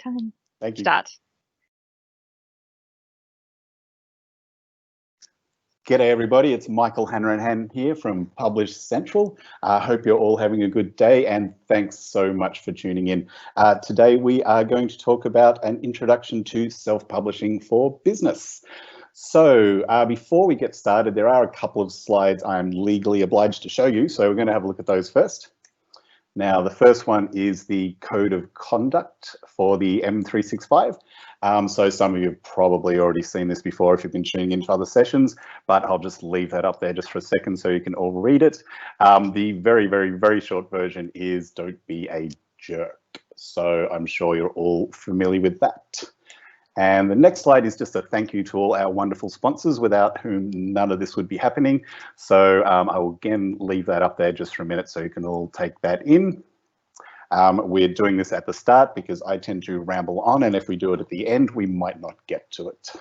time. Thank you. Start. G'day everybody, it's Michael Hanrahan here from Publish Central. I hope you're all having a good day and thanks so much for tuning in. Today we are going to talk about an introduction to self-publishing for business. So before we get started, there are a couple of slides I'm legally obliged to show you, so we're going to have a look at those first. Now, the first one is the code of conduct for the M365. So some of you have probably already seen this before if you've been tuning into other sessions, but I'll just leave that up there just for a second so you can all read it. The very short version is don't be a jerk. So I'm sure you're all familiar with that. And the next slide is just a thank you to all our wonderful sponsors without whom none of this would be happening. So I will again leave that up there just for a minute so you can all take that in. We're doing this at the start because I tend to ramble on, and if we do it at the end, we might not get to it.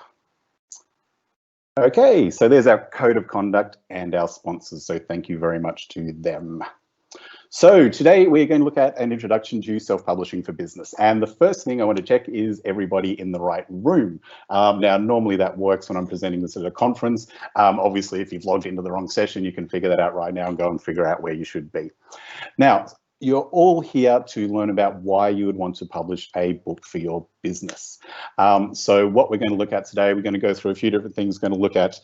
Okay, so there's our code of conduct and our sponsors. So thank you very much to them. So today we're going to look at an introduction to self-publishing for business. And the first thing I want to check is everybody in the right room. Now, normally that works when I'm presenting this at a conference. Obviously, if you've logged into the wrong session, you can figure that out right now and go and figure out where you should be. Now, you're all here to learn about why you would want to publish a book for your business. So what we're going to look at today, we're going to go through a few different things. We're going to look at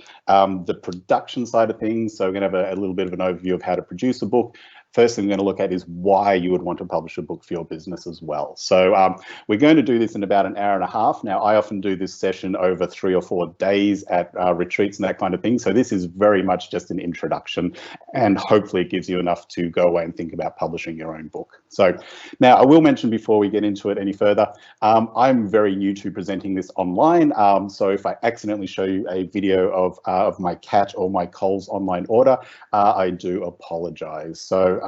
the production side of things. So we're going to have a little bit of an overview of how to produce a book. First thing we're going to look at is why you would want to publish a book for your business as well. So we're going to do this in about an hour and a half. Now, I often do this session over 3 or 4 days at retreats and that kind of thing. So this is very much just an introduction, and hopefully it gives you enough to go away and think about publishing your own book. So now I will mention before we get into it any further, I'm very new to presenting this online. So if I accidentally show you a video of my cat or my Coles online order, I do apologize. So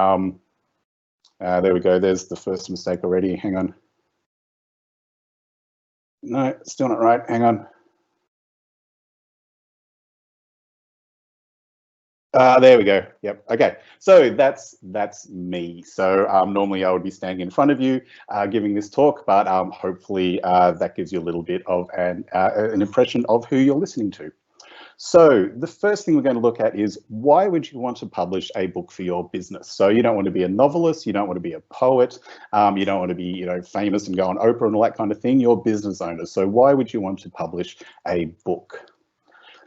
there we go. There's the first mistake already. Hang on. No, still not right. Hang on. There we go. Yep. Okay. So that's me. So normally I would be standing in front of you giving this talk, but hopefully that gives you a little bit of an impression of who you're listening to. So the first thing we're going to look at is why would you want to publish a book for your business? So you don't want to be a novelist, you don't want to be a poet, you don't want to be famous and go on Oprah and all that kind of thing. You're business owners. So why would you want to publish a book?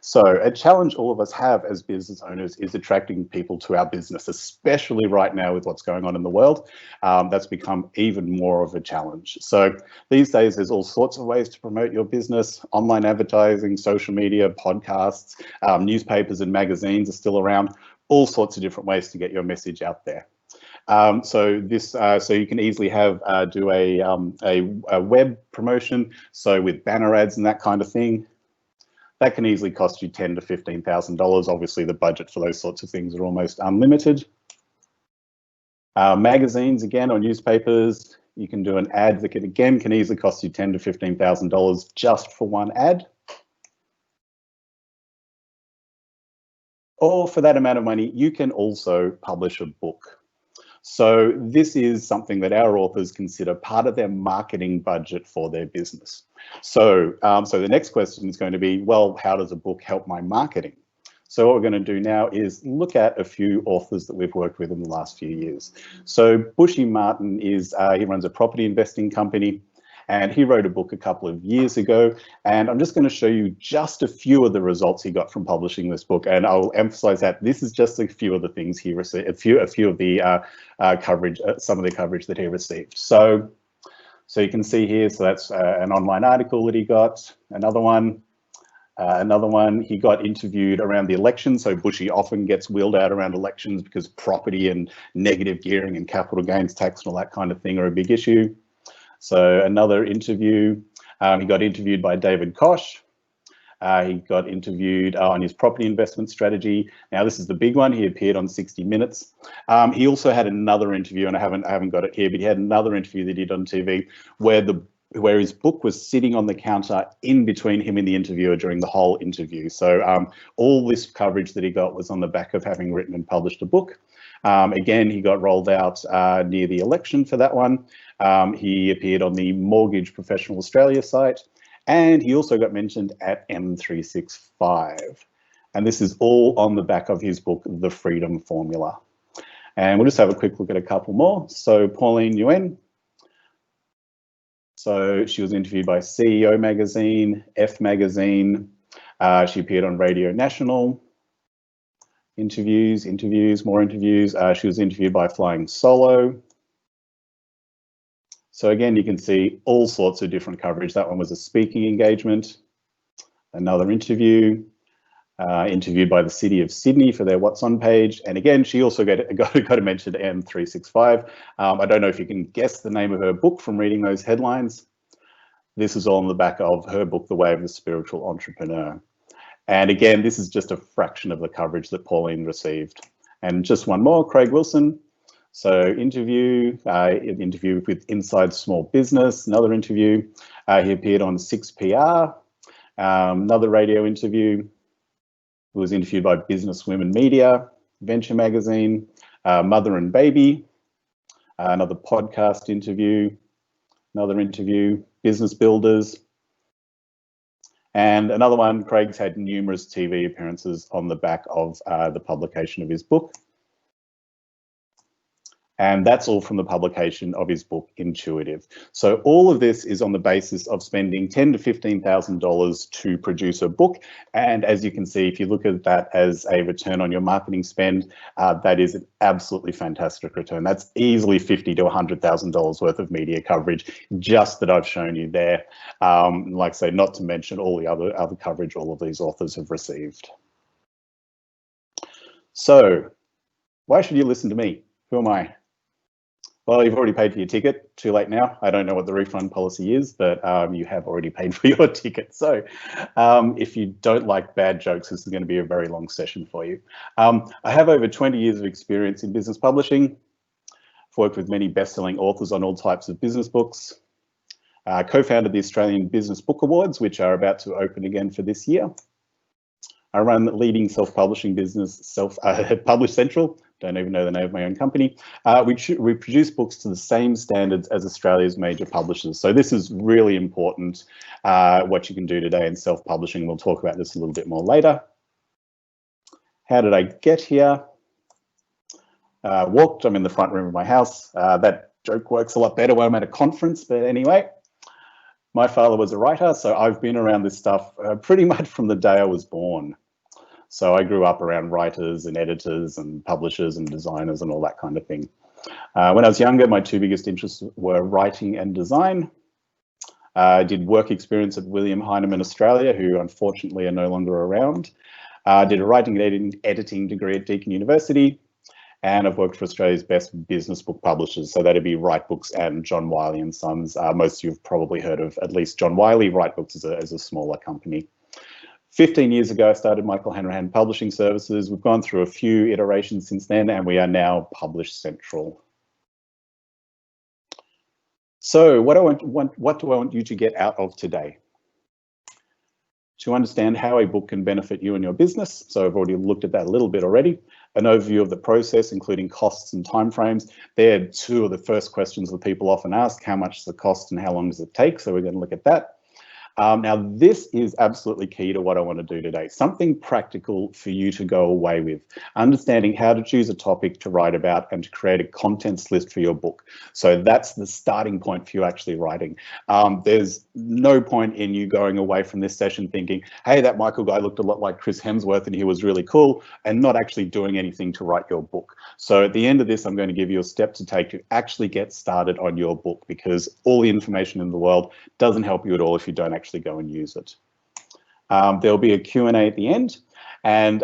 So a challenge all of us have as business owners is attracting people to our business, especially right now with what's going on in the world. That's become even more of a challenge. So these days, there's all sorts of ways to promote your business. Online advertising, social media, podcasts, newspapers and magazines are still around. All sorts of different ways to get your message out there. So you can easily do a web promotion. So with banner ads and that kind of thing. That can easily cost you $10,000 to $15,000. Obviously, the budget for those sorts of things are almost unlimited. Magazines, again, or newspapers, you can do an ad that again can easily cost you $10,000 to $15,000 just for one ad. Or for that amount of money, you can also publish a book. So this is something that our authors consider part of their marketing budget for their business. So, so the next question is going to be, well, how does a book help my marketing? So what we're going to do now is look at a few authors that we've worked with in the last few years. So Bushy Martin is, he runs a property investing company. And he wrote a book a couple of years ago, and I'm just going to show you just a few of the results he got from publishing this book. And I'll emphasize that this is just a few of the things he received, a few of the coverage, some of the coverage that he received. So you can see here, so that's an online article that he got, another one he got interviewed around the election. So Bushy often gets wheeled out around elections because property and negative gearing and capital gains tax and all that kind of thing are a big issue. So another interview, he got interviewed by David Koch. He got interviewed on his property investment strategy. Now this is the big one. He appeared on 60 Minutes. He also had another interview, and I haven't got it here, but he had another interview that he did on TV where his book was sitting on the counter in between him and the interviewer during the whole interview. So all this coverage that he got was on the back of having written and published a book. Again, he got rolled out near the election for that one. He appeared on the Mortgage Professional Australia site, and he also got mentioned at M365. And this is all on the back of his book, The Freedom Formula. And we'll just have a quick look at a couple more. So Pauline Nguyen. So she was interviewed by CEO Magazine, F Magazine. She appeared on Radio National. Interviews, more interviews. She was interviewed by Flying Solo. So again, you can see all sorts of different coverage. That one was a speaking engagement. Another interview. Interviewed by the City of Sydney for their What's On page. And again, she also got a mention to M365. I don't know if you can guess the name of her book from reading those headlines. This is all on the back of her book, The Way of the Spiritual Entrepreneur. And again, this is just a fraction of the coverage that Pauline received. And just one more, Craig Wilson. So interview with Inside Small Business, another interview. He appeared on 6PR, another radio interview. He was interviewed by Business Women Media, Venture Magazine, Mother and Baby, another podcast interview, another interview, Business Builders, and another one. Craig's had numerous TV appearances on the back of the publication of his book. And that's all from the publication of his book, Intuitive. So all of this is on the basis of spending $10,000 to $15,000 to produce a book. And as you can see, if you look at that as a return on your marketing spend, that is an absolutely fantastic return. That's easily $50,000 to $100,000 worth of media coverage, just that I've shown you there. Like I say, not to mention all the other coverage all of these authors have received. So why should you listen to me? Who am I? Well, you've already paid for your ticket. Too late now. I don't know what the refund policy is, but you have already paid for your ticket. So if you don't like bad jokes, this is going to be a very long session for you. I have over 20 years of experience in business publishing. I've worked with many best-selling authors on all types of business books. Co-founded the Australian Business Book Awards, which are about to open again for this year. I run the leading self-publishing business, Publish Central. Don't even know the name of my own company. We produce books to the same standards as Australia's major publishers. So this is really important, what you can do today in self-publishing. We'll talk about this a little bit more later. How did I get here? Walked, I'm in the front room of my house. That joke works a lot better when I'm at a conference, but anyway. My father was a writer, so I've been around this stuff pretty much from the day I was born. So I grew up around writers and editors and publishers and designers and all that kind of thing. When I was younger, my two biggest interests were writing and design. I did work experience at William Heinemann Australia, who unfortunately are no longer around. Did a writing and editing degree at Deakin University. And I've worked for Australia's best business book publishers. So that'd be Write Books and John Wiley and Sons. Most of you have probably heard of at least John Wiley. Write Books is a smaller company. 15 years ago, I started Michael Hanrahan Publishing Services. We've gone through a few iterations since then, and we are now Publish Central. So what do I want you to get out of today? To understand how a book can benefit you and your business. So I've already looked at that a little bit already. An overview of the process, including costs and timeframes. They're two of the first questions that people often ask. How much is the cost and how long does it take? So we're going to look at that. Now, this is absolutely key to what I want to do today. Something practical for you to go away with. Understanding how to choose a topic to write about and to create a contents list for your book. So that's the starting point for you actually writing. There's no point in you going away from this session thinking, hey, that Michael guy looked a lot like Chris Hemsworth and he was really cool, and not actually doing anything to write your book. So at the end of this, I'm going to give you a step to take to actually get started on your book, because all the information in the world doesn't help you at all if you don't actually go and use it. There'll be a Q&A at the end, and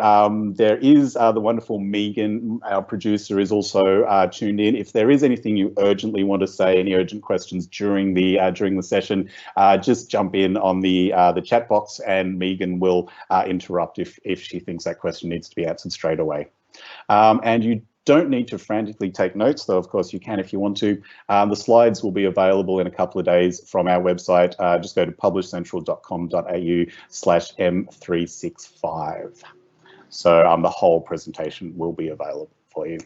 there is the wonderful Megan, our producer, is also tuned in. If there is anything you urgently want to say, any urgent questions during the session, just jump in on the chat box, and Megan will interrupt if she thinks that question needs to be answered straight away. And you don't need to frantically take notes, though of course you can if you want to. The slides will be available in a couple of days from our website. Just go to publishcentral.com.au/m365. So the whole presentation will be available for you.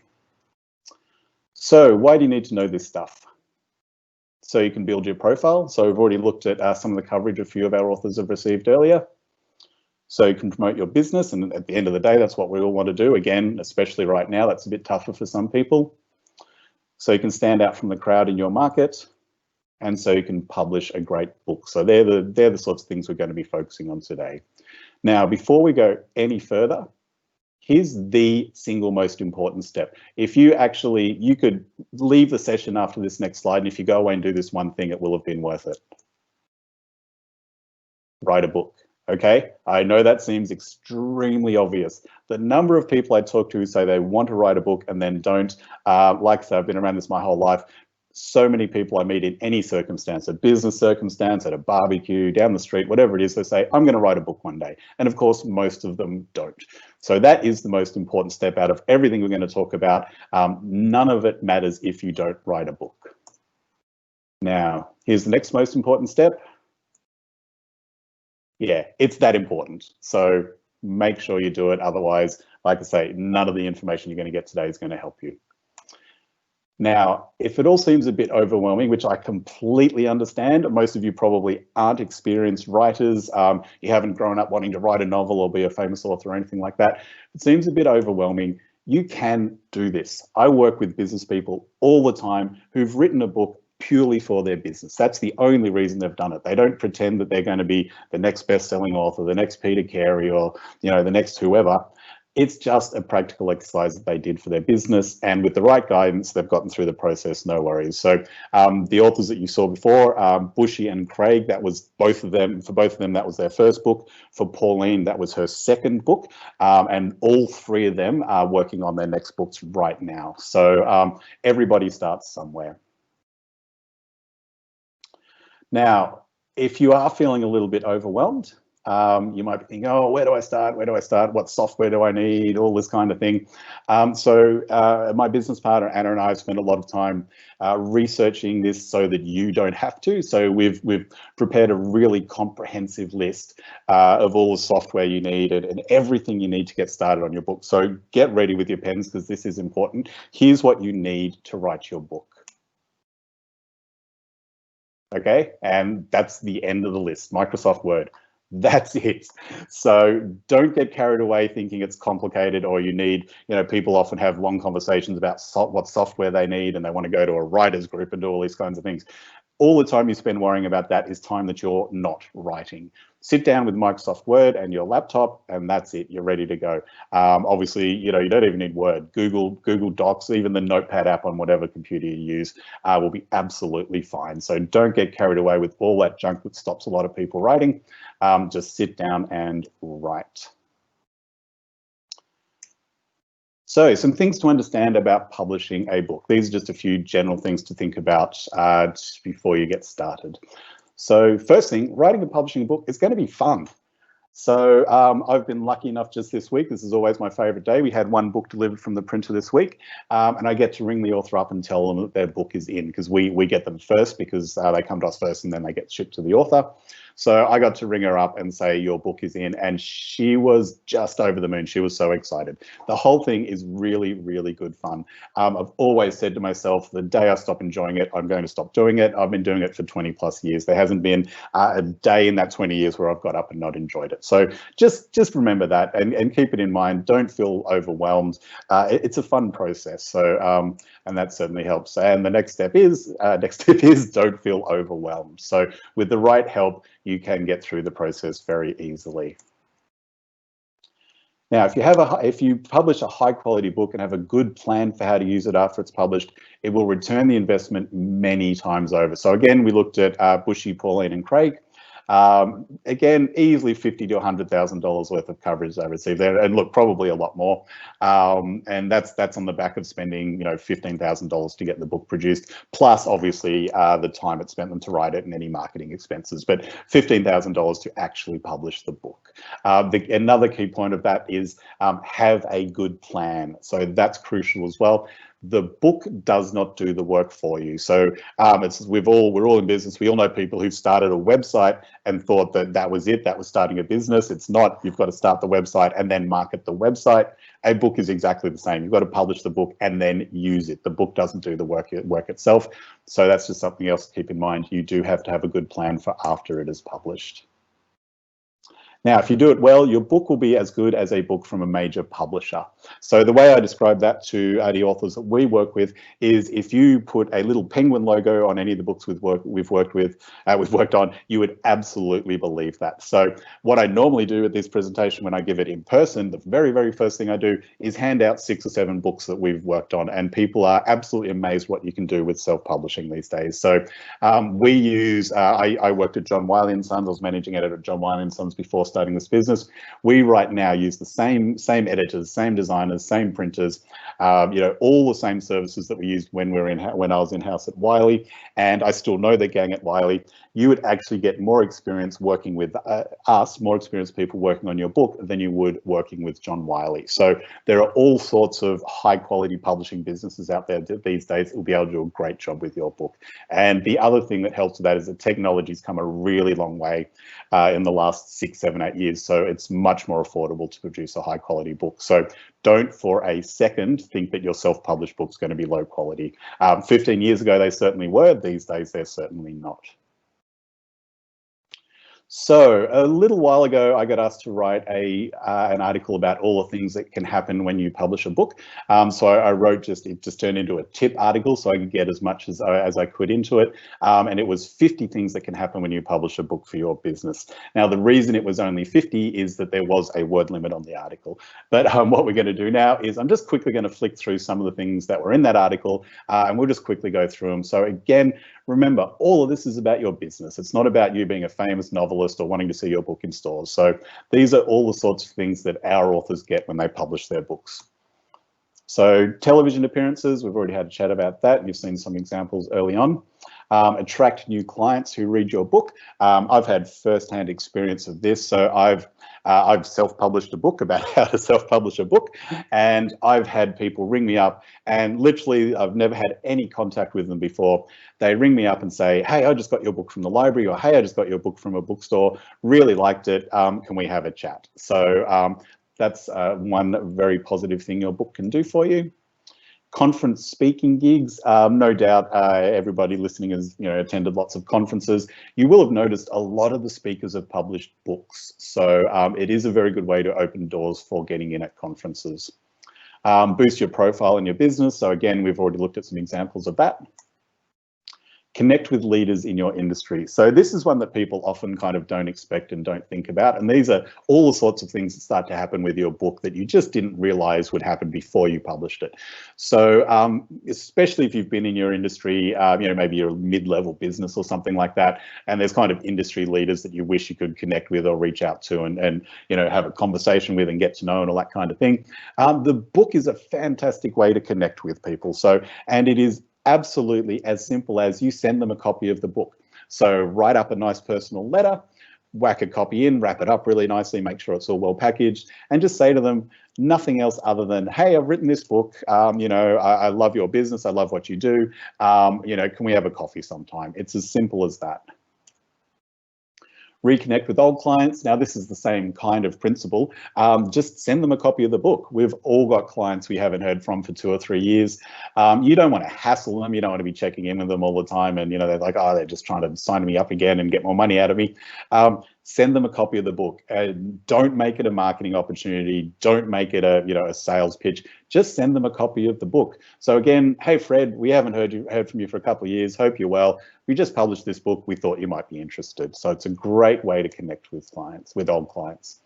So why do you need to know this stuff? So you can build your profile. So we've already looked at some of the coverage a few of our authors have received earlier. So you can promote your business, and at the end of the day, that's what we all want to do. Again, especially right now, that's a bit tougher for some people. So you can stand out from the crowd in your market, and so you can publish a great book. So they're the sorts of things we're going to be focusing on today. Now, before we go any further, here's the single most important step. If you could leave the session after this next slide, and if you go away and do this one thing, it will have been worth it. Write a book. Okay, I know that seems extremely obvious. The number of people I talk to who say they want to write a book and then don't, like I said, I've been around this my whole life. So many people I meet in any circumstance, a business circumstance, at a barbecue, down the street, whatever it is, they say, I'm going to write a book one day. And of course, most of them don't. So that is the most important step out of everything we're going to talk about. None of it matters if you don't write a book. Now, here's the next most important step. Yeah, it's that important. So make sure you do it. Otherwise, like I say, none of the information you're going to get today is going to help you. Now, if it all seems a bit overwhelming, which I completely understand, most of you probably aren't experienced writers, you haven't grown up wanting to write a novel or be a famous author or anything like that. It seems a bit overwhelming. You can do this. I work with business people all the time who've written a book purely for their business. That's the only reason they've done it. They don't pretend that they're going to be the next best-selling author, the next Peter Carey, or the next whoever. It's just a practical exercise that they did for their business, and with the right guidance, they've gotten through the process, no worries. So the authors that you saw before, Bushy and Craig, that was both of them. For both of them, that was their first book. For Pauline, that was her second book, and all three of them are working on their next books right now. So everybody starts somewhere. Now, if you are feeling a little bit overwhelmed, you might be thinking, oh, where do I start? Where do I start? What software do I need? All this kind of thing. So my business partner, Anna, and I have spent a lot of time researching this so that you don't have to. So we've prepared a really comprehensive list of all the software you need and everything you need to get started on your book. So get ready with your pens because this is important. Here's what you need to write your book. Okay, and that's the end of the list. Microsoft Word. That's it. So don't get carried away thinking it's complicated or you need, people often have long conversations about what software they need and they want to go to a writer's group and do all these kinds of things. All the time you spend worrying about that is time that you're not writing. Sit down with Microsoft Word and your laptop, and that's it. You're ready to go. Obviously, you don't even need Word. Google Docs, even the Notepad app on whatever computer you use will be absolutely fine. So don't get carried away with all that junk that stops a lot of people writing. Just sit down and write. So some things to understand about publishing a book. These are just a few general things to think about just before you get started. So first thing, writing and publishing a book is going to be fun. So I've been lucky enough just this week, this is always my favorite day, we had one book delivered from the printer this week, and I get to ring the author up and tell them that their book is in, because we get them first because they come to us first and then they get shipped to the author. So I got to ring her up and say, your book is in, and she was just over the moon. She was so excited. The whole thing is really, really good fun. I've always said to myself, the day I stop enjoying it, I'm going to stop doing it. I've been doing it for 20 plus years. There hasn't been a day in that 20 years where I've got up and not enjoyed it. So just remember that and keep it in mind. Don't feel overwhelmed. It's a fun process. So and that certainly helps. And the next step is don't feel overwhelmed. So with the right help, you can get through the process very easily. Now, if you publish a high quality book and have a good plan for how to use it after it's published, it will return the investment many times over. So again, we looked at Bushy, Pauline and Craig. Again, easily $50,000 to $100,000 worth of coverage they received there, and look, probably a lot more. And that's on the back of spending, $15,000 to get the book produced, plus obviously the time it spent them to write it and any marketing expenses, but $15,000 to actually publish the book. Another key point of that is have a good plan. So that's crucial as well. The book does not do the work for you. So we're all in business. We all know people who've started a website and thought that that was it. That was starting a business. It's not. You've got to start the website and then market the website. A book is exactly the same. You've got to publish the book and then use it. The book doesn't do the work itself. So that's just something else to keep in mind. You do have to have a good plan for after it is published. Now, if you do it well, your book will be as good as a book from a major publisher. So the way I describe that to the authors that we work with is if you put a little penguin logo on any of the books we've worked on, you would absolutely believe that. So what I normally do at this presentation when I give it in person, the very, very first thing I do is hand out 6 or 7 books that we've worked on, and people are absolutely amazed what you can do with self-publishing these days. So we use, I worked at John Wiley & Sons. I was managing editor at John Wiley & Sons before starting this business. We right now use the same editors, same designers, same printers, all the same services that we used when I was in-house at Wiley, and I still know the gang at Wiley. You would actually get more experience working with more experienced people working on your book than you would working with John Wiley. So there are all sorts of high quality publishing businesses out there these days that will be able to do a great job with your book. And the other thing that helps with that is that technology's come a really long way in the last 6, 7, 8 years. So it's much more affordable to produce a high quality book. So don't for a second think that your self-published book's going to be low quality. 15 years ago, they certainly were. These days, they're certainly not. So a little while ago, I got asked to write an article about all the things that can happen when you publish a book. So I wrote it just turned into a tip article so I could get as much as I could into it. And it was 50 things that can happen when you publish a book for your business. Now, the reason it was only 50 is that there was a word limit on the article. But what we're going to do now is I'm just quickly going to flick through some of the things that were in that article, and we'll just quickly go through them. So again, remember, all of this is about your business. It's not about you being a famous novelist or wanting to see your book in stores. So these are all the sorts of things that our authors get when they publish their books. So television appearances, we've already had a chat about that. You've seen some examples early on. Attract new clients who read your book. I've had first-hand experience of this. So I've self-published a book about how to self-publish a book, and I've had people ring me up, and literally I've never had any contact with them before. They ring me up and say, hey, I just got your book from the library, or hey, I just got your book from a bookstore, really liked it, can we have a chat? So that's one very positive thing your book can do for you. Conference speaking gigs, no doubt everybody listening has attended lots of conferences. You will have noticed a lot of the speakers have published books, so it is a very good way to open doors for getting in at conferences. Boost your profile in your business, so again we've already looked at some examples of that. Connect with leaders in your industry. So this is one that people often kind of don't expect and don't think about. And these are all the sorts of things that start to happen with your book that you just didn't realize would happen before you published it. So especially if you've been in your industry, maybe you're a mid-level business or something like that, and there's kind of industry leaders that you wish you could connect with or reach out to and have a conversation with and get to know and all that kind of thing. The book is a fantastic way to connect with people. So, and it is absolutely as simple as you send them a copy of the book. So write up a nice personal letter, whack a copy in, wrap it up really nicely, make sure it's all well packaged, and just say to them nothing else other than, hey, I've written this book, I love your business, I love what you do, can we have a coffee sometime? It's as simple as that. Reconnect with old clients. Now, this is the same kind of principle. Just send them a copy of the book. We've all got clients we haven't heard from for 2 or 3 years. You don't want to hassle them. You don't want to be checking in with them all the time. And, they're like, oh, they're just trying to sign me up again and get more money out of me. Send them a copy of the book. Don't make it a marketing opportunity. Don't make it a sales pitch. Just send them a copy of the book. So again, hey, Fred, we haven't heard from you for a couple of years. Hope you're well. We just published this book. We thought you might be interested. So it's a great way to connect with clients, with old clients.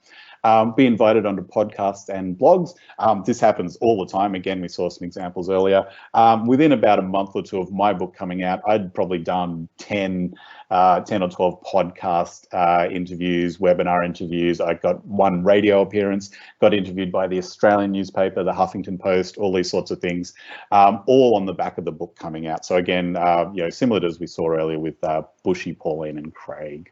Be invited onto podcasts and blogs. This happens all the time. Again, we saw some examples earlier. Within about a month or two of my book coming out, I'd probably done 10 or 12 podcast interviews, webinar interviews. I got 1 radio appearance, got interviewed by the Australian newspaper, the Huffington Post, all these sorts of things, all on the back of the book coming out. So again, similar to as we saw earlier with Bushy, Pauline and Craig.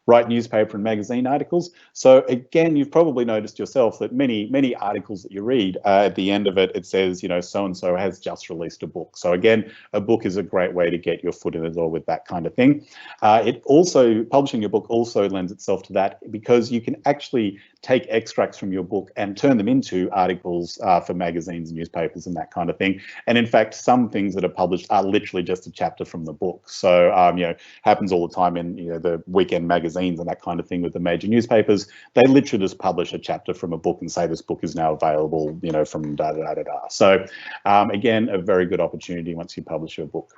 write newspaper and magazine articles. So again, you've probably noticed yourself that many articles that you read, at the end of it, it says, you know, so-and-so has just released a book. So again, a book is a great way to get your foot in the door with that kind of thing. It also, publishing your book also lends itself to that, because you can actually take extracts from your book and turn them into articles for magazines and newspapers and that kind of thing. And in fact, some things that are published are literally just a chapter from the book. So, you know, happens all the time in, you know, the weekend magazines and that kind of thing with the major newspapers. They literally just publish a chapter from a book and say this book is now available, you know, from da da da da. So again, a very good opportunity once you publish your book.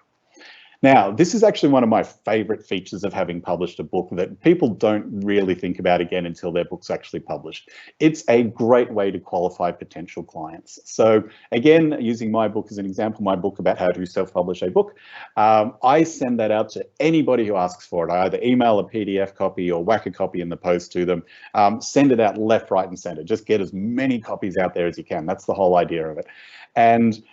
Now, this is actually one of my favorite features of having published a book that people don't really think about again until their book's actually published. It's a great way to qualify potential clients. So again, using my book as an example, my book about how to self-publish a book, I send that out to anybody who asks for it. I either email a PDF copy or whack a copy in the post to them, send it out left, right, and center. Just get as many copies out there as you can. That's the whole idea of it. And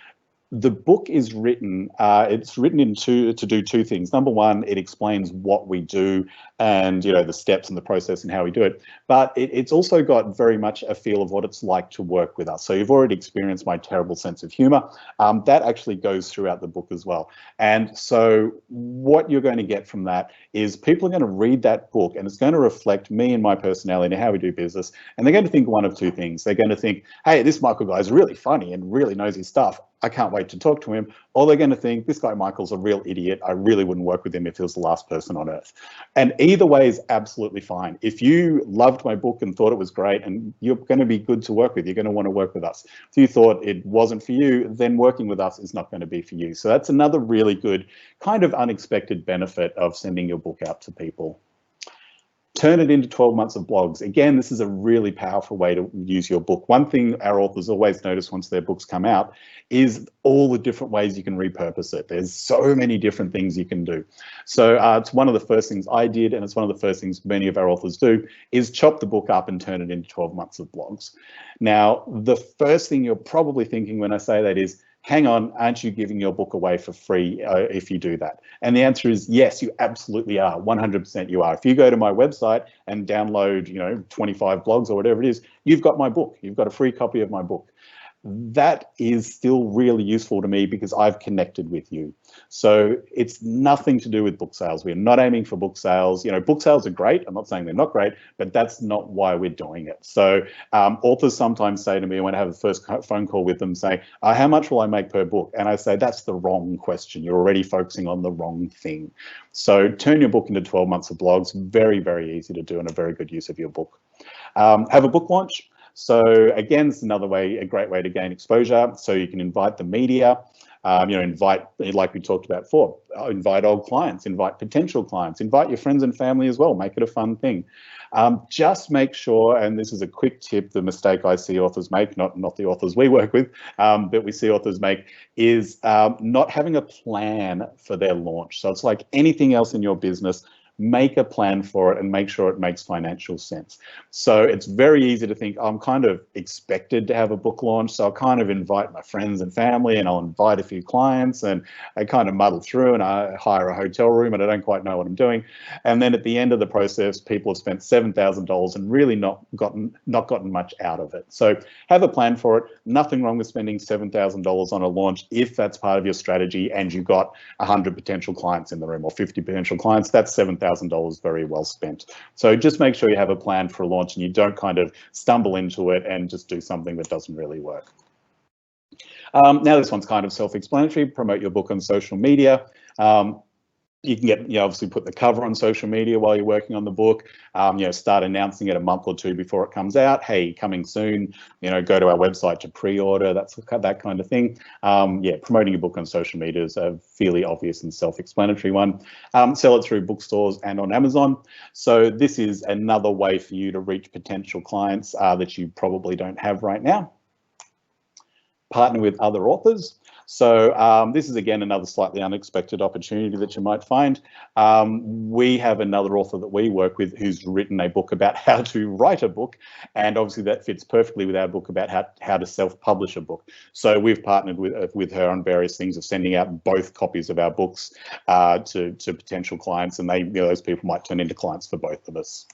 the book is written, it's written to do two things. Number one, it explains what we do and, you know, the steps and the process and how we do it. But it's also got very much a feel of what it's like to work with us. So you've already experienced my terrible sense of humor. That actually goes throughout the book as well. And so what you're going to get from that is people are going to read that book and it's going to reflect me and my personality and how we do business. And they're going to think one of two things. They're going to think, hey, this Michael guy is really funny and really knows his stuff. I can't wait to talk to him. Or they're going to think, this guy Michael's a real idiot. I really wouldn't work with him if he was the last person on earth. And either way is absolutely fine. If you loved my book and thought it was great and you're going to be good to work with, you're going to want to work with us. If you thought it wasn't for you, then working with us is not going to be for you. So that's another really good kind of unexpected benefit of sending your book out to people. Turn it into 12 months of blogs. Again, this is a really powerful way to use your book. One thing our authors always notice once their books come out is all the different ways you can repurpose it. There's so many different things you can do. So it's one of the first things I did, and it's one of the first things many of our authors do, is chop the book up and turn it into 12 months of blogs. Now, the first thing you're probably thinking when I say that is, hang on, aren't you giving your book away for free if you do that? And the answer is yes, you absolutely are. 100% you are. If you go to my website and download, you know, 25 blogs or whatever it is, you've got my book. You've got a free copy of my book. That is still really useful to me because I've connected with you. So it's nothing to do with book sales. We're not aiming for book sales. You know, book sales are great. I'm not saying they're not great, but that's not why we're doing it. So authors sometimes say to me when I have the first phone call with them, say, how much will I make per book? And I say, that's the wrong question. You're already focusing on the wrong thing. So turn your book into 12 months of blogs. Very, very easy to do and a very good use of your book. Have a book launch. So again, it's another way, a great way to gain exposure. So you can invite the media, you know, invite, like we talked about before, invite old clients, invite potential clients, invite your friends and family as well. Make it a fun thing. Just make sure, and this is a quick tip, the mistake I see authors make, not the authors we work with, but we see authors make, is not having a plan for their launch. So it's like anything else in your business. Make a plan for it and make sure it makes financial sense. So it's very easy to think, I'm kind of expected to have a book launch, so I'll kind of invite my friends and family and I'll invite a few clients and I kind of muddle through and I hire a hotel room and I don't quite know what I'm doing. And then at the end of the process, people have spent $7,000 and really not gotten much out of it. So have a plan for it. Nothing wrong with spending $7,000 on a launch if that's part of your strategy and you got 100 potential clients in the room or 50 potential clients. That's $7,000 very well spent. So just make sure you have a plan for a launch and you don't kind of stumble into it and just do something that doesn't really work. Now this one's kind of self-explanatory. Promote your book on social media. You can get, you know, obviously put the cover on social media while you're working on the book, you know, start announcing it a month or two before it comes out. Hey, coming soon, you know, go to our website to pre-order, that kind of thing. Yeah, promoting your book on social media is a fairly obvious and self-explanatory one. Sell it through bookstores and on Amazon. So this is another way for you to reach potential clients that you probably don't have right now. Partner with other authors. So this is, again, another slightly unexpected opportunity that you might find. We have another author that we work with who's written a book about how to write a book, and obviously that fits perfectly with our book about how to self-publish a book. So we've partnered with her on various things of sending out both copies of our books to potential clients, and those people might turn into clients for both of us.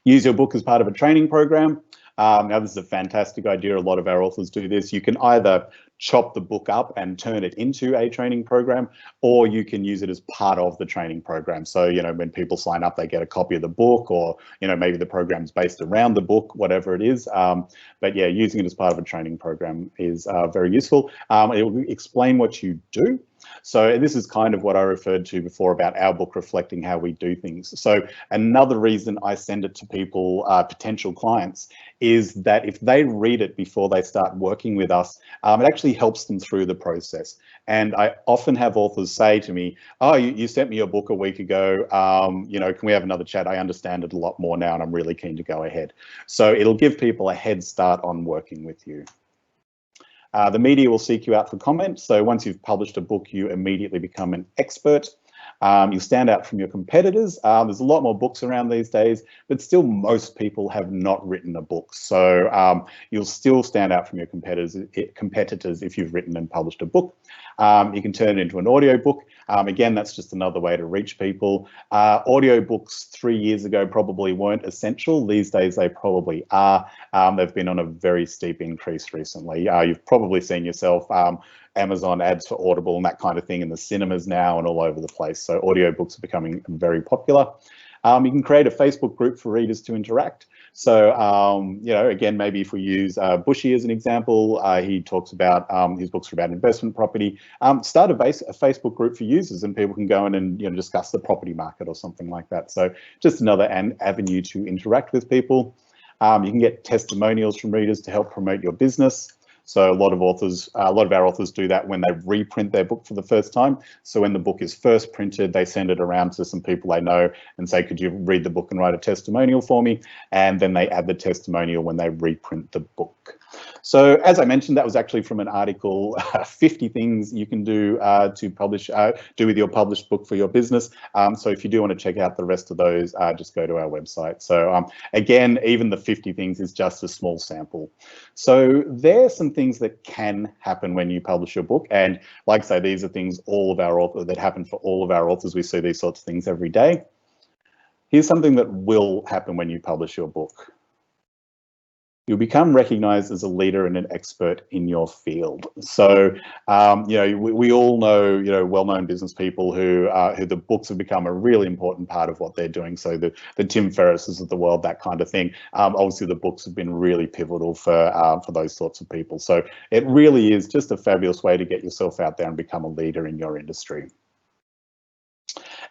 Use your book as part of a training program. Now, this is a fantastic idea. A lot of our authors do this. You can either chop the book up and turn it into a training program, or you can use it as part of the training program. So, when people sign up, they get a copy of the book, or, maybe the program's based around the book, whatever it is. But yeah, using it as part of a training program is very useful. It will explain what you do. So this is kind of what I referred to before about our book reflecting how we do things. So another reason I send it to people, potential clients, is that if they read it before they start working with us, it actually helps them through the process. And I often have authors say to me, oh, you sent me your book a week ago, can we have another chat? I understand it a lot more now and I'm really keen to go ahead. So it'll give people a head start on working with you. The media will seek you out for comment. So once you've published a book, you immediately become an expert. You stand out from your competitors. There's a lot more books around these days, but still most people have not written a book. So you'll still stand out from your competitors if you've written and published a book. You can turn it into an audiobook. Again, that's just another way to reach people. Audiobooks 3 years ago probably weren't essential. These days they probably are. They've been on a very steep increase recently. You've probably seen yourself Amazon ads for Audible and that kind of thing in the cinemas now and all over the place. So audiobooks are becoming very popular. You can create a Facebook group for readers to interact. So, again, maybe if we use Bushy as an example, he talks about his books are about investment property. Start a Facebook group for users and people can go in and discuss the property market or something like that. So just another avenue to interact with people. You can get testimonials from readers to help promote your business. So a lot of our authors do that when they reprint their book for the first time. So when the book is first printed, they send it around to some people they know and say, could you read the book and write a testimonial for me? And then they add the testimonial when they reprint the book. So as I mentioned, that was actually from an article, 50 things you can do do with your published book for your business. So if you do want to check out the rest of those, just go to our website. So again, even the 50 things is just a small sample. So there's some things that can happen when you publish your book. And like I say, these are things that happen for all of our authors. We see these sorts of things every day. Here's something that will happen when you publish your book. You'll become recognized as a leader and an expert in your field. So, we all know, well-known business people who the books have become a really important part of what they're doing. So the Tim Ferrisses of the world, that kind of thing. Obviously, the books have been really pivotal for those sorts of people. So it really is just a fabulous way to get yourself out there and become a leader in your industry.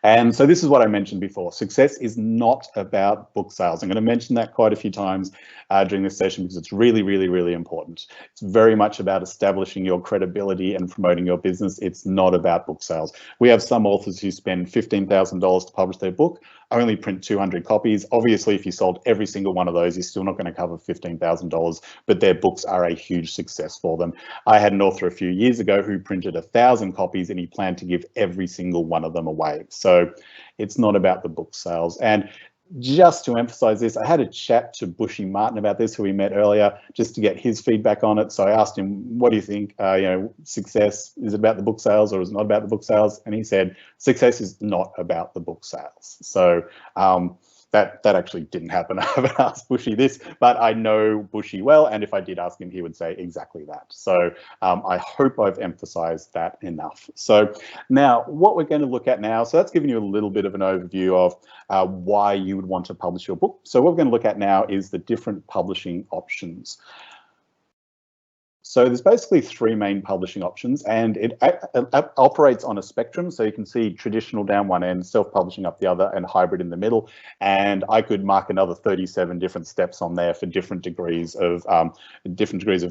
And so this is what I mentioned before. Success is not about book sales. I'm going to mention that quite a few times during this session because it's really, really, really important. It's very much about establishing your credibility and promoting your business. It's not about book sales. We have some authors who spend $15,000 to publish their book, only print 200 copies. Obviously, if you sold every single one of those, you're still not going to cover $15,000, but their books are a huge success for them. I had an author a few years ago who printed 1,000 copies and he planned to give every single one of them away. So it's not about the book sales. And just to emphasize this, I had a chat to Bushy Martin about this, who we met earlier, just to get his feedback on it. So I asked him, what do you think, success is about the book sales or is it not about the book sales? And he said, success is not about the book sales. So that actually didn't happen. I haven't asked Bushy this, but I know Bushy well. And if I did ask him, he would say exactly that. So I hope I've emphasized that enough. So now what we're going to look at now, so that's giving you a little bit of an overview of why you would want to publish your book. So what we're going to look at now is the different publishing options. So there's basically three main publishing options, and it operates on a spectrum. So you can see traditional down one end, self-publishing up the other, and hybrid in the middle. And I could mark another 37 different steps on there for different degrees of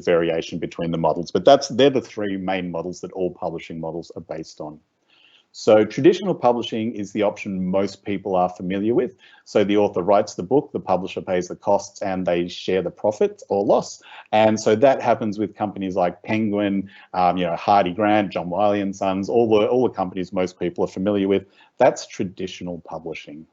variation between the models. But they're the three main models that all publishing models are based on. So traditional publishing is the option most people are familiar with. So the author writes the book, the publisher pays the costs, and they share the profit or loss. And so that happens with companies like Penguin, Hardy Grant, John Wiley and Sons, all the companies most people are familiar with. That's traditional publishing.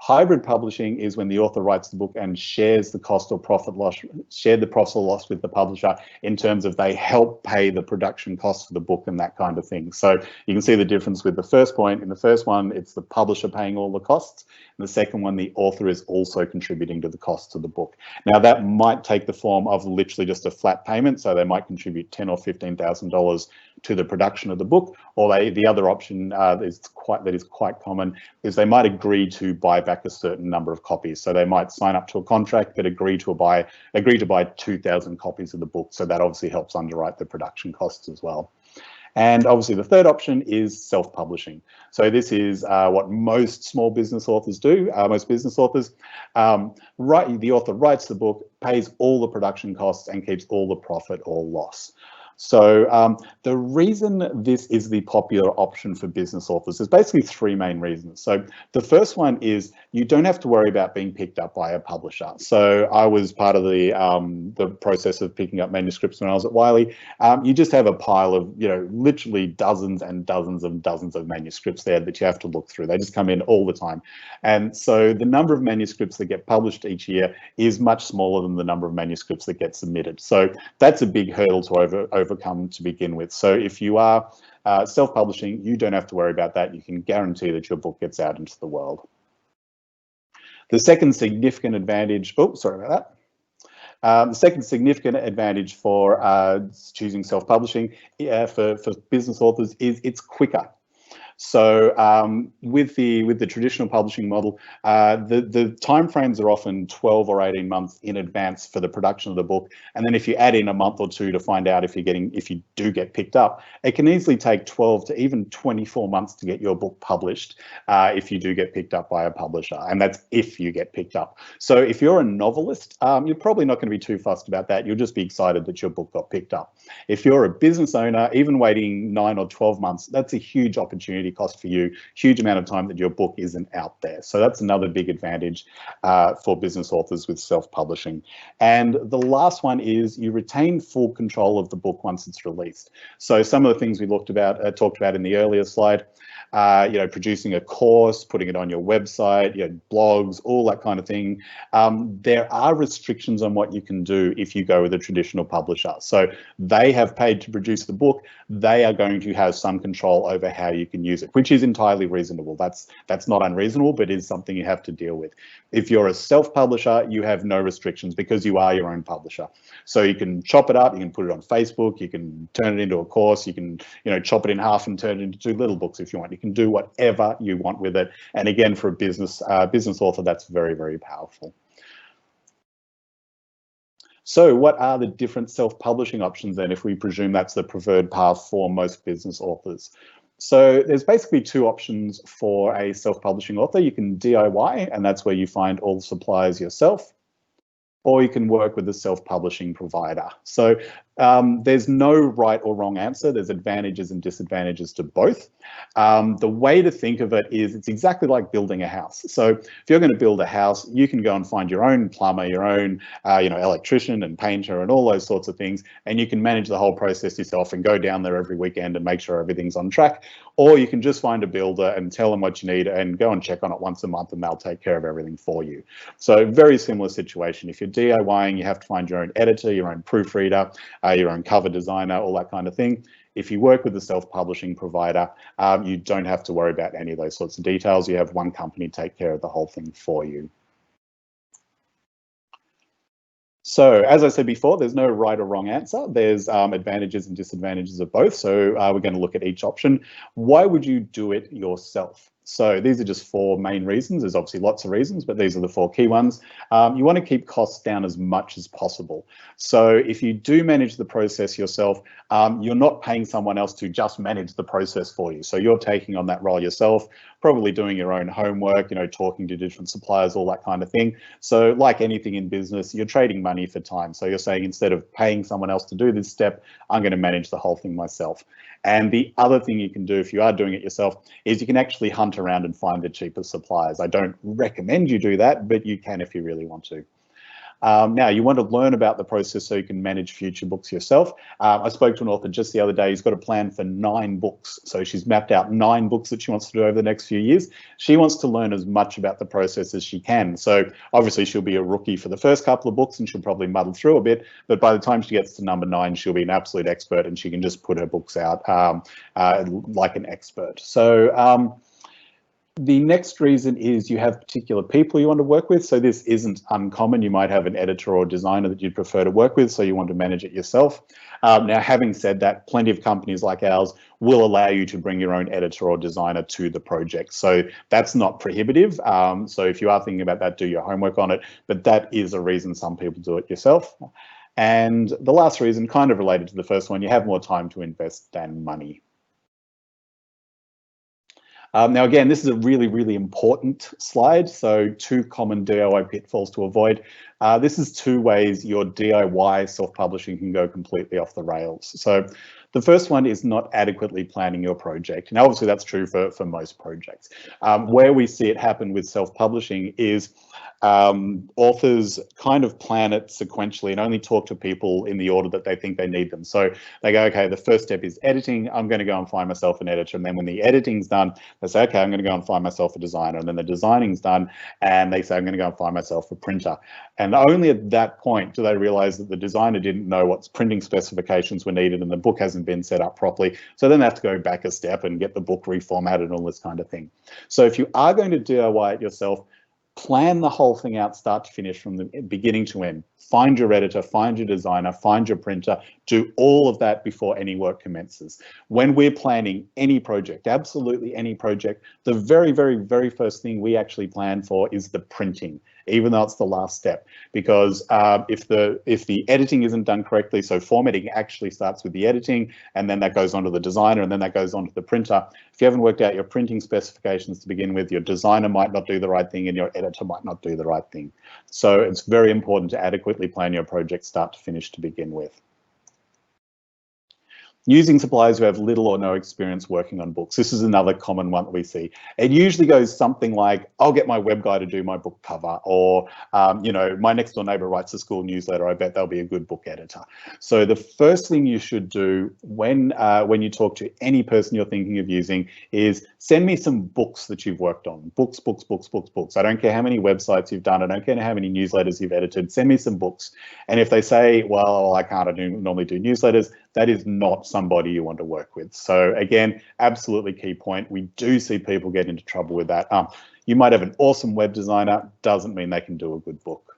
Hybrid publishing is when the author writes the book and shares the cost or profit loss, shared the profit or loss with the publisher in terms of they help pay the production costs for the book and that kind of thing. So you can see the difference with the first point. In the first one, it's the publisher paying all the costs. In the second one, the author is also contributing to the costs of the book. Now that might take the form of literally just a flat payment. So they might contribute $10,000 or $15,000 to the production of the book, or the other option that is quite common is they might agree to buy back a certain number of copies. So they might sign up to a contract but agree to buy 2,000 copies of the book. So that obviously helps underwrite the production costs as well. And obviously the third option is self-publishing. So this is what most small business authors do. Most business authors, the author writes the book, pays all the production costs and keeps all the profit or loss. So the reason this is the popular option for business authors is basically three main reasons. So the first one is you don't have to worry about being picked up by a publisher. So I was part of the process of picking up manuscripts when I was at Wiley. You just have a pile of, literally dozens and dozens of manuscripts there that you have to look through. They just come in all the time. And so the number of manuscripts that get published each year is much smaller than the number of manuscripts that get submitted. So that's a big hurdle to overcome to begin with. So if you are self-publishing, you don't have to worry about that. You can guarantee that your book gets out into the world. The second significant advantage, the second significant advantage for choosing self-publishing for business authors is it's quicker. So with the traditional publishing model, the timeframes are often 12 or 18 months in advance for the production of the book. And then if you add in a month or two to find out if you do get picked up, it can easily take 12 to even 24 months to get your book published if you do get picked up by a publisher. And that's if you get picked up. So if you're a novelist, you're probably not going to be too fussed about that. You'll just be excited that your book got picked up. If you're a business owner, even waiting 9 or 12 months, that's a huge opportunity cost for you, huge amount of time that your book isn't out there. So that's another big advantage for business authors with self-publishing. And the last one is you retain full control of the book once it's released. So some of the things we talked about in the earlier slide, producing a course, putting it on your website, blogs, all that kind of thing. There are restrictions on what you can do if you go with a traditional publisher. So they have paid to produce the book. They are going to have some control over how you can use it, which is entirely reasonable. That's not unreasonable, but is something you have to deal with. If you're a self-publisher, you have no restrictions because you are your own publisher. So you can chop it up, you can put it on Facebook, you can turn it into a course, you can chop it in half and turn it into 2 little books if you want. You can do whatever you want with it. And again, for a business author, that's very, very powerful. So what are the different self-publishing options then, if we presume that's the preferred path for most business authors? So there's basically 2 options for a self-publishing author. You can DIY, and that's where you find all the suppliers yourself, or you can work with a self-publishing provider. So there's no right or wrong answer. There's advantages and disadvantages to both. The way to think of it is it's exactly like building a house. So if you're going to build a house, you can go and find your own plumber, your own electrician and painter and all those sorts of things, and you can manage the whole process yourself and go down there every weekend and make sure everything's on track. Or you can just find a builder and tell them what you need and go and check on it once a month and they'll take care of everything for you. So very similar situation. If you're DIYing, you have to find your own editor, your own proofreader, your own cover designer, all that kind of thing. If you work with a self-publishing provider, you don't have to worry about any of those sorts of details. You have one company take care of the whole thing for you. So as I said before, there's no right or wrong answer. There's advantages and disadvantages of both. So we're going to look at each option. Why would you do it yourself? So these are just 4 main reasons. There's obviously lots of reasons, but these are the 4 key ones. You want to keep costs down as much as possible. So if you do manage the process yourself, you're not paying someone else to just manage the process for you. So you're taking on that role yourself, probably doing your own homework, talking to different suppliers, all that kind of thing. So like anything in business, you're trading money for time. So you're saying, instead of paying someone else to do this step, I'm going to manage the whole thing myself. And the other thing you can do if you are doing it yourself is you can actually hunt around and find the cheapest suppliers. I don't recommend you do that, but you can if you really want to. Now, you want to learn about the process so you can manage future books yourself. I spoke to an author just the other day. He's got a plan for 9 books. So she's mapped out 9 books that she wants to do over the next few years. She wants to learn as much about the process as she can. So obviously she'll be a rookie for the first couple of books and she'll probably muddle through a bit. But by the time she gets to number 9, she'll be an absolute expert and she can just put her books out like an expert. So the next reason is you have particular people you want to work with. So this isn't uncommon. You might have an editor or designer that you'd prefer to work with, so you want to manage it yourself. Now, having said that, plenty of companies like ours will allow you to bring your own editor or designer to the project. So that's not prohibitive. So if you are thinking about that, do your homework on it. But that is a reason some people do it yourself. And the last reason, kind of related to the first one, you have more time to invest than money. Now, again, this is a really, really important slide. So 2 common DIY pitfalls to avoid. This is 2 ways your DIY self-publishing can go completely off the rails. So the first one is not adequately planning your project. And obviously that's true for most projects. Where we see it happen with self-publishing is authors kind of plan it sequentially and only talk to people in the order that they think they need them. So they go, okay, the first step is editing. I'm going to go and find myself an editor. And then when the editing's done, they say, okay, I'm going to go and find myself a designer. And then the designing's done and they say, I'm going to go and find myself a printer. And only at that point do they realize that the designer didn't know what printing specifications were needed and the book hasn't been set up properly. So then they have to go back a step and get the book reformatted and all this kind of thing. So if you are going to DIY it yourself, plan the whole thing out start to finish from the beginning to end. Find your editor, find your designer, find your printer, do all of that before any work commences. When we're planning any project, absolutely any project, the very, very, very first thing we actually plan for is the printing, even though it's the last step. Because if the editing isn't done correctly, so formatting actually starts with the editing and then that goes on to the designer and then that goes on to the printer. If you haven't worked out your printing specifications to begin with, your designer might not do the right thing and your editor might not do the right thing. So it's very important to adequately plan your project start to finish to begin with. Using suppliers who have little or no experience working on books. This is another common one that we see. It usually goes something like, I'll get my web guy to do my book cover, or my next door neighbor writes a school newsletter. I bet they'll be a good book editor. So the first thing you should do when you talk to any person you're thinking of using is send me some books that you've worked on. Books, books, books, books, books. I don't care how many websites you've done. I don't care how many newsletters you've edited. Send me some books. And if they say, well, I can't, I normally do newsletters, that is not somebody you want to work with. So again, absolutely key point. We do see people get into trouble with that. You might have an awesome web designer, doesn't mean they can do a good book.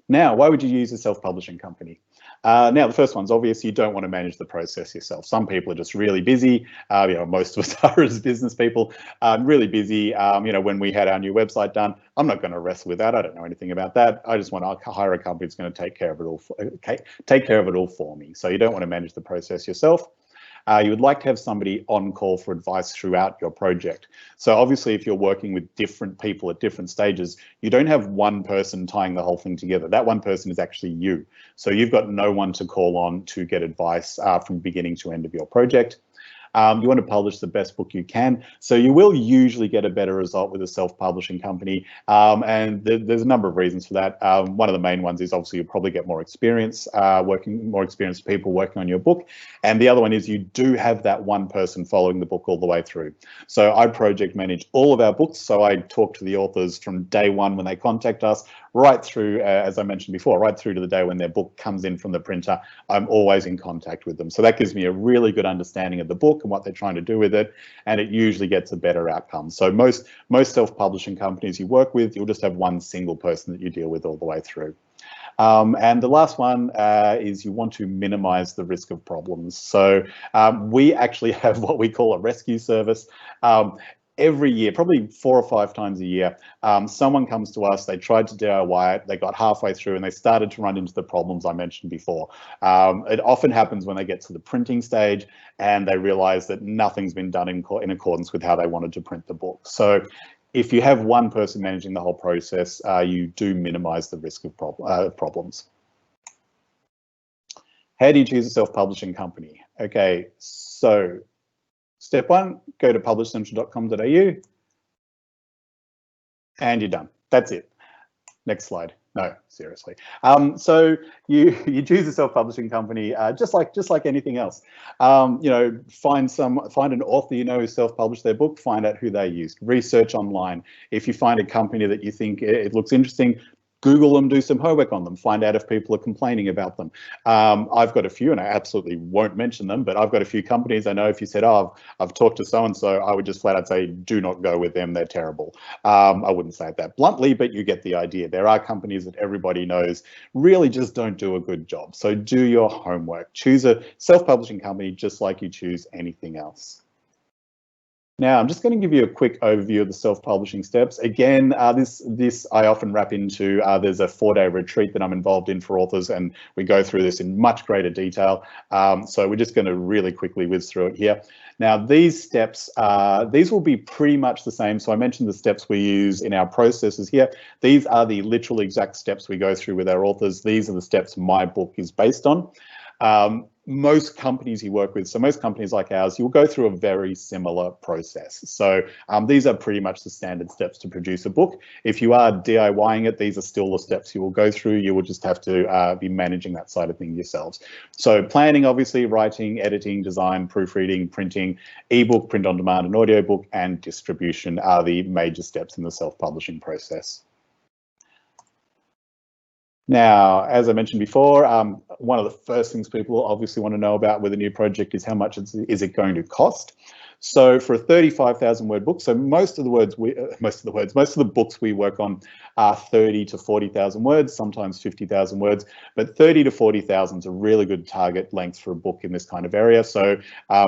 Now, why would you use a self-publishing company? Now, the first one's obvious. You don't want to manage the process yourself. Some people are just really busy. Most of us are as business people, really busy. When we had our new website done, I'm not going to wrestle with that. I don't know anything about that. I just want to hire a company that's going to take care of it all for me. So you don't want to manage the process yourself. You would like to have somebody on call for advice throughout your project. So obviously, if you're working with different people at different stages, you don't have one person tying the whole thing together. That one person is actually you. So you've got no one to call on to get advice from beginning to end of your project. You want to publish the best book you can. So you will usually get a better result with a self-publishing company. And there's a number of reasons for that. One of the main ones is obviously you'll probably get more experience, more experienced people working on your book. And the other one is you do have that one person following the book all the way through. So I project manage all of our books. So I talk to the authors from day one when they contact us, right through, as I mentioned before, right through to the day when their book comes in from the printer. I'm always in contact with them. So that gives me a really good understanding of the book and what they're trying to do with it, and it usually gets a better outcome. So most self-publishing companies you work with, you'll just have one single person that you deal with all the way through. And the last one is you want to minimize the risk of problems. So we actually have what we call a rescue service. every year, probably 4 or 5 times a year, someone comes to us, they tried to DIY it, they got halfway through and they started to run into the problems I mentioned before. It often happens when they get to the printing stage and they realize that nothing's been done in accordance with how they wanted to print the book. So if you have one person managing the whole process, you do minimize the risk of problems. How do you choose a self-publishing company? Okay, so step 1, go to publishcentral.com.au and you're done. That's it. Next slide. No, seriously. So you choose a self-publishing company, just like anything else. You know, find an author you know who self-published their book. Find out who they used. Research online. If you find a company that you think it looks interesting, Google them, do some homework on them, find out if people are complaining about them. I've got a few, and I absolutely won't mention them, but I've got a few companies I know if you said, oh, I've talked to so-and-so, I would just flat out say, do not go with them, they're terrible. I wouldn't say it that bluntly, but you get the idea. There are companies that everybody knows really just don't do a good job. So do your homework. Choose a self-publishing company just like you choose anything else. Now, I'm just going to give you a quick overview of the self-publishing steps. Again, this I often wrap into, there's a 4-day retreat that I'm involved in for authors, and we go through this in much greater detail. So we're just going to really quickly whiz through it here. Now, these steps, these will be pretty much the same. So I mentioned the steps we use in our processes here. These are the literal exact steps we go through with our authors. These are the steps my book is based on. Most companies you work with, so most companies like ours, you'll go through a very similar process. So these are pretty much the standard steps to produce a book. If you are DIYing it, these are still the steps you will go through. You will just have to be managing that side of things yourselves. So planning, obviously, writing, editing, design, proofreading, printing, ebook, print on demand, and audiobook, and distribution are the major steps in the self-publishing process. Now, as I mentioned before, one of the first things people obviously want to know about with a new project is how much is it going to cost. So for a 35,000 word book, so most of the books we work on are 30 to 40,000 words, sometimes 50,000 words, but 30 to 40,000 is a really good target length for a book in this kind of area. So,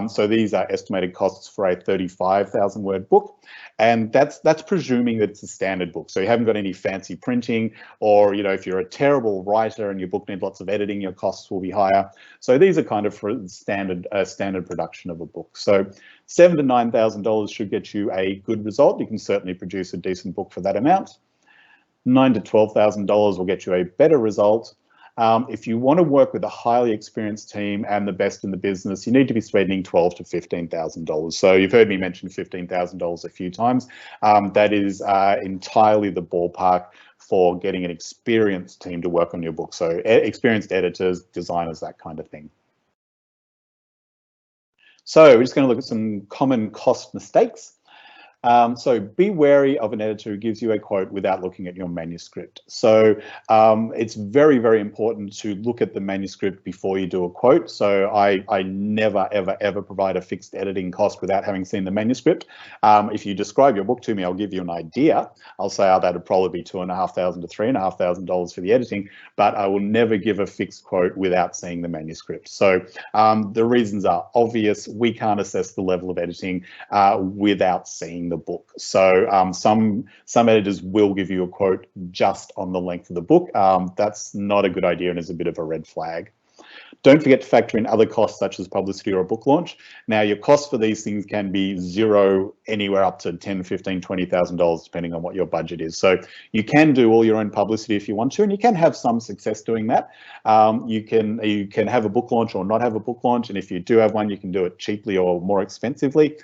so these are estimated costs for a 35,000 word book. And that's presuming that it's a standard book. So you haven't got any fancy printing, or, you know, if you're a terrible writer and your book needs lots of editing, your costs will be higher. So these are kind of for standard production of a book. So $7,000 to $9,000 should get you a good result. You can certainly produce a decent book for that amount. $9,000 to $12,000 will get you a better result. If you want to work with a highly experienced team and the best in the business, you need to be spending $12,000 to $15,000. So you've heard me mention $15,000 a few times. That is entirely the ballpark for getting an experienced team to work on your book. So experienced editors, designers, that kind of thing. So we're just going to look at some common cost mistakes. So be wary of an editor who gives you a quote without looking at your manuscript. So it's very, very important to look at the manuscript before you do a quote. So I never, ever, ever provide a fixed editing cost without having seen the manuscript. If you describe your book to me, I'll give you an idea. I'll say, oh, that'd probably be $2,500 to $3,500 for the editing, but I will never give a fixed quote without seeing the manuscript. So the reasons are obvious. We can't assess the level of editing without seeing the book. So some editors will give you a quote just on the length of the book. That's not a good idea and is a bit of a red flag. Don't forget to factor in other costs such as publicity or a book launch. Now, your costs for these things can be zero, anywhere up to $10,000, $15,000, $20,000, depending on what your budget is. So you can do all your own publicity if you want to, and you can have some success doing that. You can have a book launch or not have a book launch, and if you do have one, you can do it cheaply or more expensively.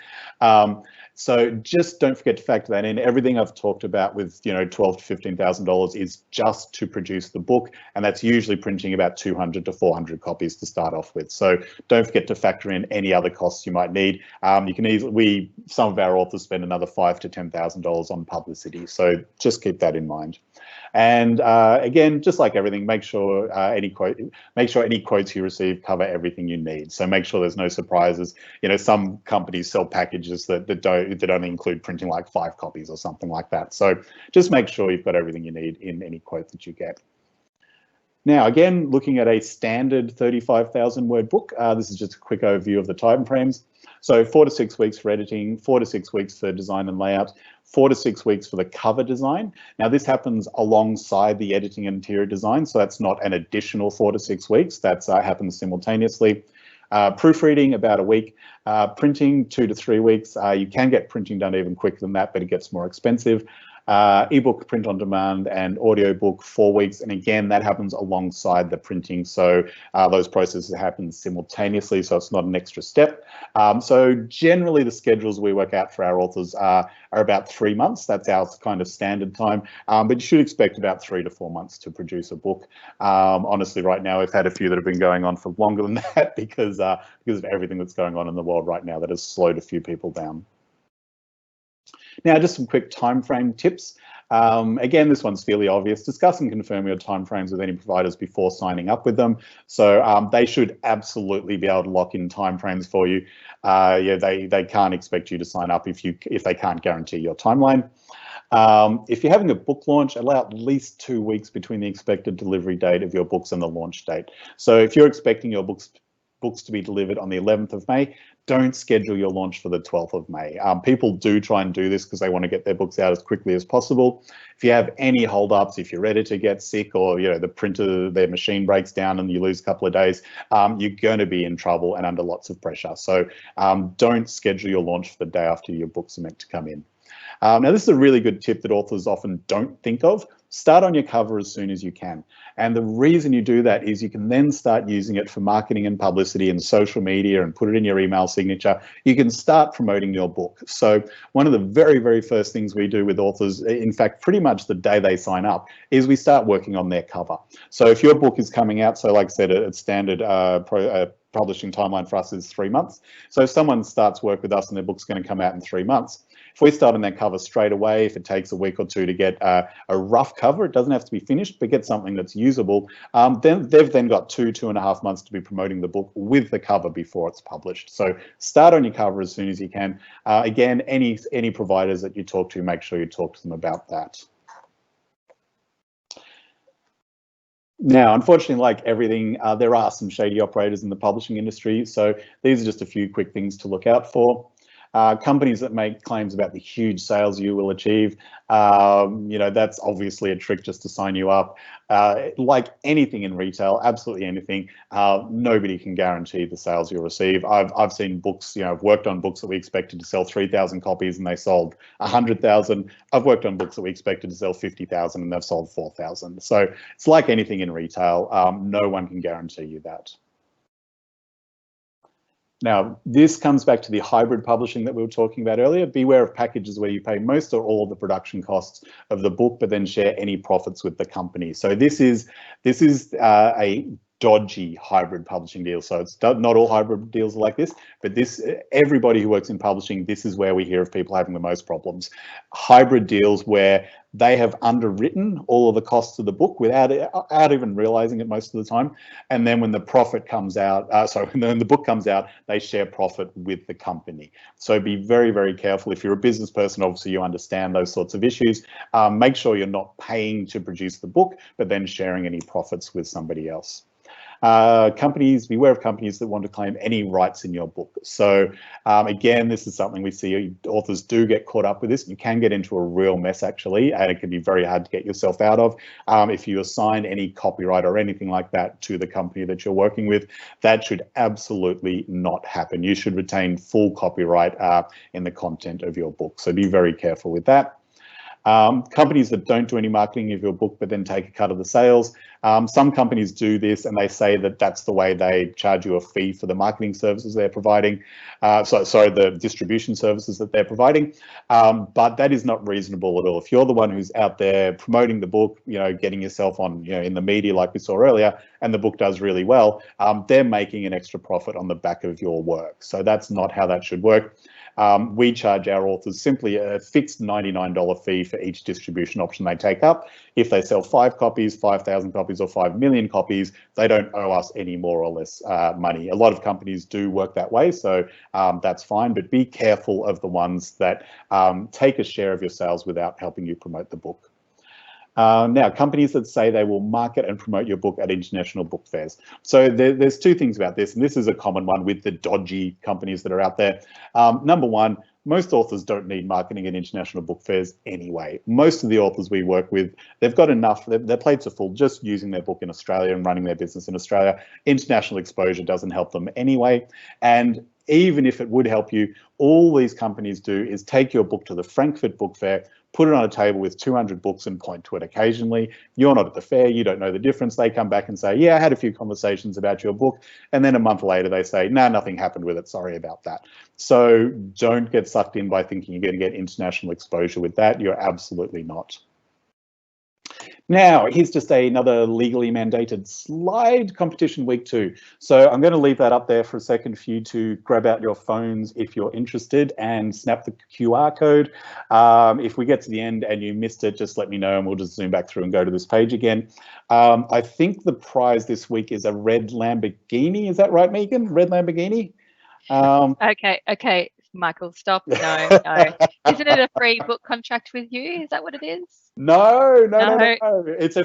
So just don't forget to factor that in. Everything I've talked about with, you know, $12,000 to $15,000 is just to produce the book, and that's usually printing about 200 to 400 copies to start off with. So don't forget to factor in any other costs you might need. You can easily, some of our authors spend another $5,000 to $10,000 on publicity. So just keep that in mind. And again, just like everything, make sure any quotes you receive cover everything you need. So make sure there's no surprises. You know, some companies sell packages that only include printing like 5 copies or something like that. So just make sure you've got everything you need in any quote that you get. Now, again, looking at a standard 35,000 word book, this is just a quick overview of the time frames. So 4 to 6 weeks for editing, 4 to 6 weeks for design and layout, 4 to 6 weeks for the cover design. Now, this happens alongside the editing and interior design, so that's not an additional 4 to 6 weeks. That happens simultaneously. Proofreading, about a week. Printing, 2 to 3 weeks. You can get printing done even quicker than that, but it gets more expensive. Ebook, print on demand, and audiobook, 4 weeks. And again, that happens alongside the printing. So those processes happen simultaneously, so it's not an extra step. So generally the schedules we work out for our authors are about 3 months. That's our kind of standard time, but you should expect about 3 to 4 months to produce a book. Honestly, right now, we've had a few that have been going on for longer than that because of everything that's going on in the world right now that has slowed a few people down. Now, just some quick time frame tips. Again, this one's fairly obvious. Discuss and confirm your timeframes with any providers before signing up with them. So they should absolutely be able to lock in timeframes for you. Yeah, they can't expect you to sign up if they can't guarantee your timeline. If you're having a book launch, allow at least 2 weeks between the expected delivery date of your books and the launch date. So if you're expecting your books to be delivered on the 11th of May, don't schedule your launch for the 12th of May. People do try and do this because they want to get their books out as quickly as possible. If you have any holdups, if your editor gets sick or the printer, their machine breaks down and you lose a couple of days, you're going to be in trouble and under lots of pressure. So don't schedule your launch for the day after your books are meant to come in. Now, this is a really good tip that authors often don't think of. Start on your cover as soon as you can. And the reason you do that is you can then start using it for marketing and publicity and social media and put it in your email signature. You can start promoting your book. So one of the very, very first things we do with authors, in fact, pretty much the day they sign up, is we start working on their cover. So if your book is coming out, so like I said, a standard publishing timeline for us is 3 months. So if someone starts work with us and their book's going to come out in 3 months, if we start on that cover straight away, if it takes a week or two to get a rough cover, it doesn't have to be finished, but get something that's usable, then they've then got 2.5 months to be promoting the book with the cover before it's published. So start on your cover as soon as you can. Again, any providers that you talk to, make sure you talk to them about that. Now, unfortunately, like everything, there are some shady operators in the publishing industry. So these are just a few quick things to look out for. Companies that make claims about the huge sales you will achieve, that's obviously a trick just to sign you up. Like anything in retail, absolutely anything, nobody can guarantee the sales you'll receive. I've seen books, I've worked on books that we expected to sell 3,000 copies and they sold 100,000. I've worked on books that we expected to sell 50,000 and they've sold 4,000. So it's like anything in retail, no one can guarantee you that. Now, this comes back to the hybrid publishing that we were talking about earlier. Beware of packages where you pay most or all of the production costs of the book, but then share any profits with the company. So this is a dodgy hybrid publishing deal. So it's not all hybrid deals are like this, but everybody who works in publishing, this is where we hear of people having the most problems. Hybrid deals where they have underwritten all of the costs of the book without even realizing it most of the time. And then when the profit comes out, when the book comes out, they share profit with the company. So be very, very careful. If you're a business person, obviously you understand those sorts of issues. Make sure you're not paying to produce the book, but then sharing any profits with somebody else. Beware of companies that want to claim any rights in your book. So again, this is something we see authors do get caught up with this. You can get into a real mess actually, and it can be very hard to get yourself out of. If you assign any copyright or anything like that to the company that you're working with, that should absolutely not happen. You should retain full copyright in the content of your book. So be very careful with that. Companies that don't do any marketing of your book but then take a cut of the sales. Some companies do this and they say that that's the way they charge you a fee for the marketing services they're providing. The distribution services that they're providing. But that is not reasonable at all. If you're the one who's out there promoting the book, getting yourself on, in the media like we saw earlier, and the book does really well, they're making an extra profit on the back of your work. So that's not how that should work. We charge our authors simply a fixed $99 fee for each distribution option they take up. If they sell 5 copies, 5,000 copies, or 5 million copies, they don't owe us any more or less money. A lot of companies do work that way, so that's fine, but be careful of the ones that take a share of your sales without helping you promote the book. Now, companies that say they will market and promote your book at international book fairs. So there's two things about this, and this is a common one with the dodgy companies that are out there. Number one, most authors don't need marketing at international book fairs anyway. Most of the authors we work with, they've got enough, their plates are full just using their book in Australia and running their business in Australia. International exposure doesn't help them anyway. And even if it would help you, all these companies do is take your book to the Frankfurt Book Fair, put it on a table with 200 books and point to it occasionally. You're not at the fair, you don't know the difference. They come back and say, yeah, I had a few conversations about your book. And then a month later, they say, no, nothing happened with it. Sorry about that. So don't get sucked in by thinking you're going to get international exposure with that. You're absolutely not. Now, here's just another legally mandated slide, competition week 2. So I'm going to leave that up there for a second for you to grab out your phones if you're interested and snap the QR code. If we get to the end and you missed it, just let me know and we'll just zoom back through and go to this page again. I think the prize this week is a red Lamborghini. Is that right, Megan? Red Lamborghini? Okay, Michael, stop. No. Isn't it a free book contract with you? Is that what it is? No. It's a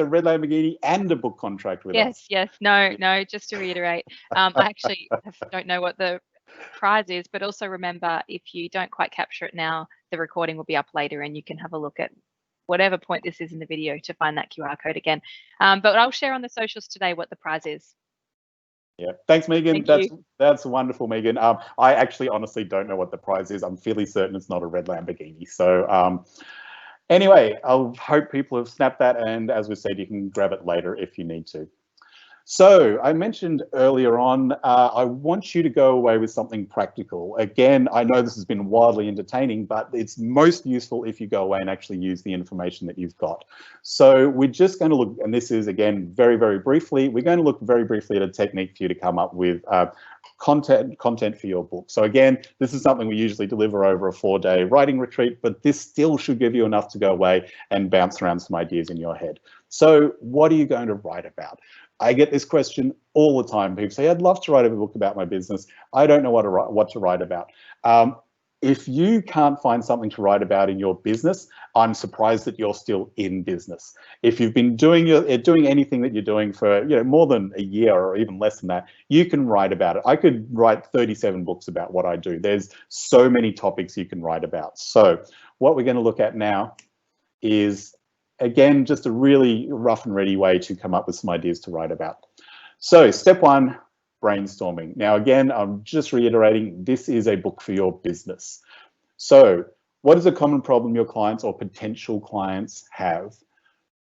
red Lamborghini and a book contract with us. Yes. No. Just to reiterate, I actually don't know what the prize is, but also remember, if you don't quite capture it now, the recording will be up later and you can have a look at whatever point this is in the video to find that QR code again. But I'll share on the socials today what the prize is. Yeah, thanks, Megan. Thank you. That's wonderful, Megan. I actually honestly don't know what the prize is. I'm fairly certain it's not a red Lamborghini. So anyway, I hope people have snapped that. And as we said, you can grab it later if you need to. So I mentioned earlier on, I want you to go away with something practical. Again, I know this has been wildly entertaining, but it's most useful if you go away and actually use the information that you've got. So we're just going to look, and this is again, very, very briefly, we're going to look very briefly at a technique for you to come up with content for your book. So again, this is something we usually deliver over a 4-day writing retreat, but this still should give you enough to go away and bounce around some ideas in your head. So what are you going to write about? I get this question all the time. People say, I'd love to write a book about my business. I don't know what to write about. If you can't find something to write about in your business, I'm surprised that you're still in business. If you've been doing anything that you're doing for more than a year or even less than that, you can write about it. I could write 37 books about what I do. There's so many topics you can write about. So what we're going to look at now is, again, just a really rough and ready way to come up with some ideas to write about. So step 1, brainstorming. Now, again, I'm just reiterating, this is a book for your business. So what is a common problem your clients or potential clients have?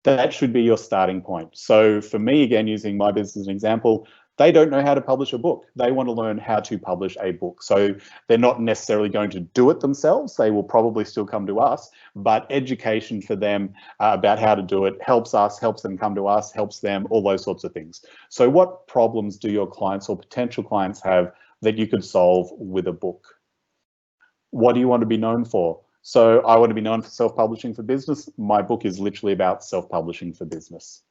That should be your starting point. So for me, again, using my business as an example, they don't know how to publish a book. They want to learn how to publish a book. So they're not necessarily going to do it themselves. They will probably still come to us, but education for them about how to do it helps us, helps them come to us, helps them, all those sorts of things. So what problems do your clients or potential clients have that you could solve with a book? What do you want to be known for? So I want to be known for self-publishing for business. My book is literally about self-publishing for business.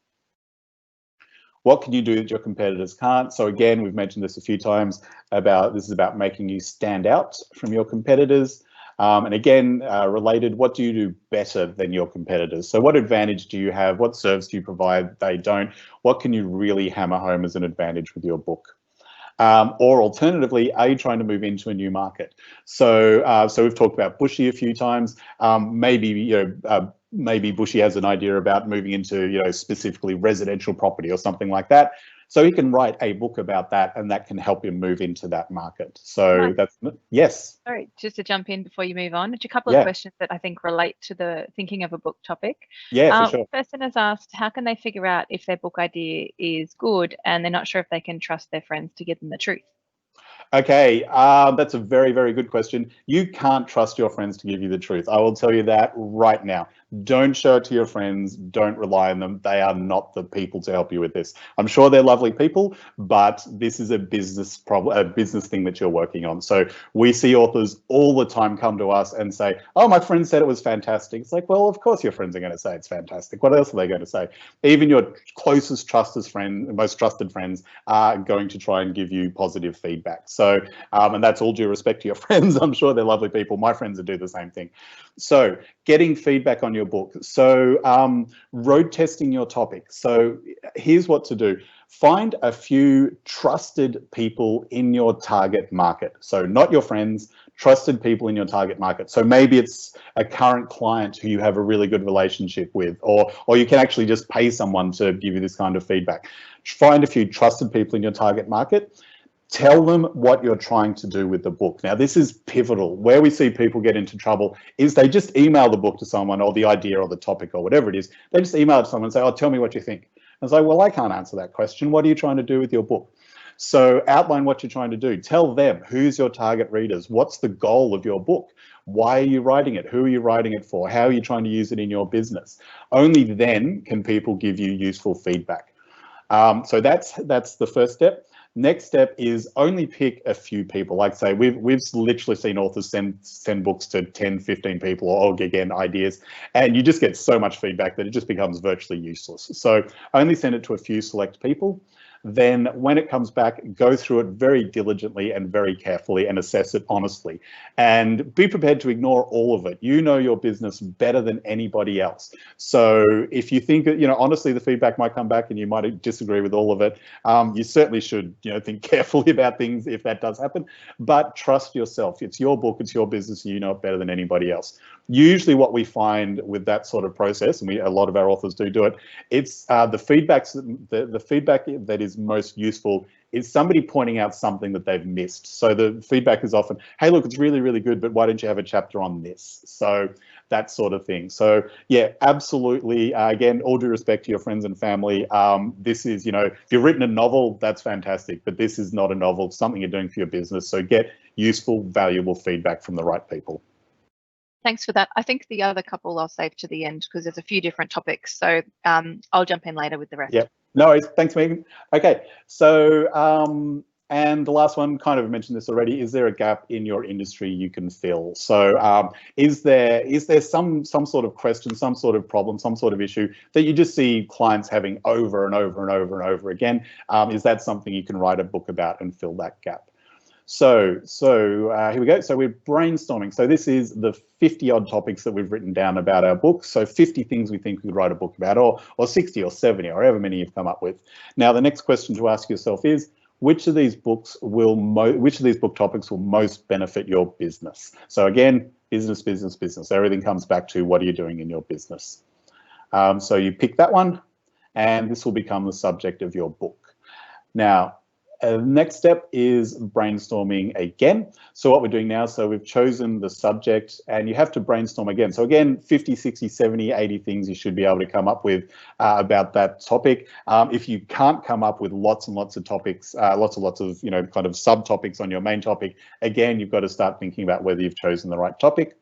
What can you do that your competitors can't? So again, we've mentioned this a few times this is about making you stand out from your competitors. And again, related, what do you do better than your competitors? So what advantage do you have? What service do you provide they don't? What can you really hammer home as an advantage with your book? Or alternatively, are you trying to move into a new market? So we've talked about Bushy a few times. Maybe Bushy has an idea about moving into, specifically residential property or something like that. So he can write a book about that, and that can help him move into that market. So that's, yes. Sorry, just to jump in before you move on, just a couple of questions that I think relate to the thinking of a book topic. Yeah, for sure. The person has asked, how can they figure out if their book idea is good and they're not sure if they can trust their friends to give them the truth? Okay, that's a very, very good question. You can't trust your friends to give you the truth. I will tell you that right now. Don't show it to your friends. Don't rely on them. They are not the people to help you with this. I'm sure they're lovely people, but this is a business problem, a business thing that you're working on. So we see authors all the time come to us and say, oh, my friend said it was fantastic. It's like, well, of course your friends are going to say it's fantastic. What else are they going to say? Even your closest, most trusted friends are going to try and give you positive feedback. So, and that's all due respect to your friends. I'm sure they're lovely people. My friends would do the same thing. So getting feedback on your book. So road testing your topic. So here's what to do. Find a few trusted people in your target market. So not your friends, trusted people in your target market. So maybe it's a current client who you have a really good relationship with, or you can actually just pay someone to give you this kind of feedback. Find a few trusted people in your target market. Tell them what you're trying to do with the book. Now, this is pivotal. Where we see people get into trouble is they just email the book to someone, or the idea or the topic or whatever it is. They just email it to someone and say, oh, tell me what you think. And it's like, well, I can't answer that question. What are you trying to do with your book? So outline what you're trying to do. Tell them who's your target readers. What's the goal of your book? Why are you writing it? Who are you writing it for? How are you trying to use it in your business? Only then can people give you useful feedback. So that's the first step. Next step is only pick a few people. Like say, we've literally seen authors send books to 10, 15 people, or again, ideas, and you just get so much feedback that it just becomes virtually useless. So only send it to a few select people. Then when it comes back, go through it very diligently and very carefully and assess it honestly. And be prepared to ignore all of it. You know your business better than anybody else. So if you think that, honestly, the feedback might come back and you might disagree with all of it, you certainly should, think carefully about things if that does happen. But trust yourself. It's your book, it's your business, you know it better than anybody else. Usually what we find with that sort of process, and a lot of our authors do it, it's the feedback that is most useful is somebody pointing out something that they've missed. So the feedback is often, hey, look, it's really, really good, but why don't you have a chapter on this? So that sort of thing. So yeah, absolutely. Again, all due respect to your friends and family. This is, if you've written a novel, that's fantastic, but this is not a novel, it's something you're doing for your business. So get useful, valuable feedback from the right people. Thanks for that. I think the other couple I'll save to the end because there's a few different topics. So I'll jump in later with the rest. Yeah, no worries. Thanks, Megan. Okay, so and the last one, kind of mentioned this already, is there a gap in your industry you can fill? So is there some sort of question, some sort of problem, some sort of issue that you just see clients having over and over and over and over again? Is that something you can write a book about and fill that gap? So here we go. So we're brainstorming. So this is the 50 odd topics that we've written down about our book. So 50 things we think we could write a book about, or 60 or 70 or however many you've come up with. Now, the next question to ask yourself is, which of these book topics will most benefit your business? So again, business, business, business. Everything comes back to what are you doing in your business? So you pick that one, and this will become the subject of your book. Now, next step is brainstorming again. So what we're doing now, so we've chosen the subject and you have to brainstorm again. So again, 50, 60, 70, 80 things you should be able to come up with about that topic. If you can't come up with lots and lots of topics, lots of kind of subtopics on your main topic, again, you've got to start thinking about whether you've chosen the right topic.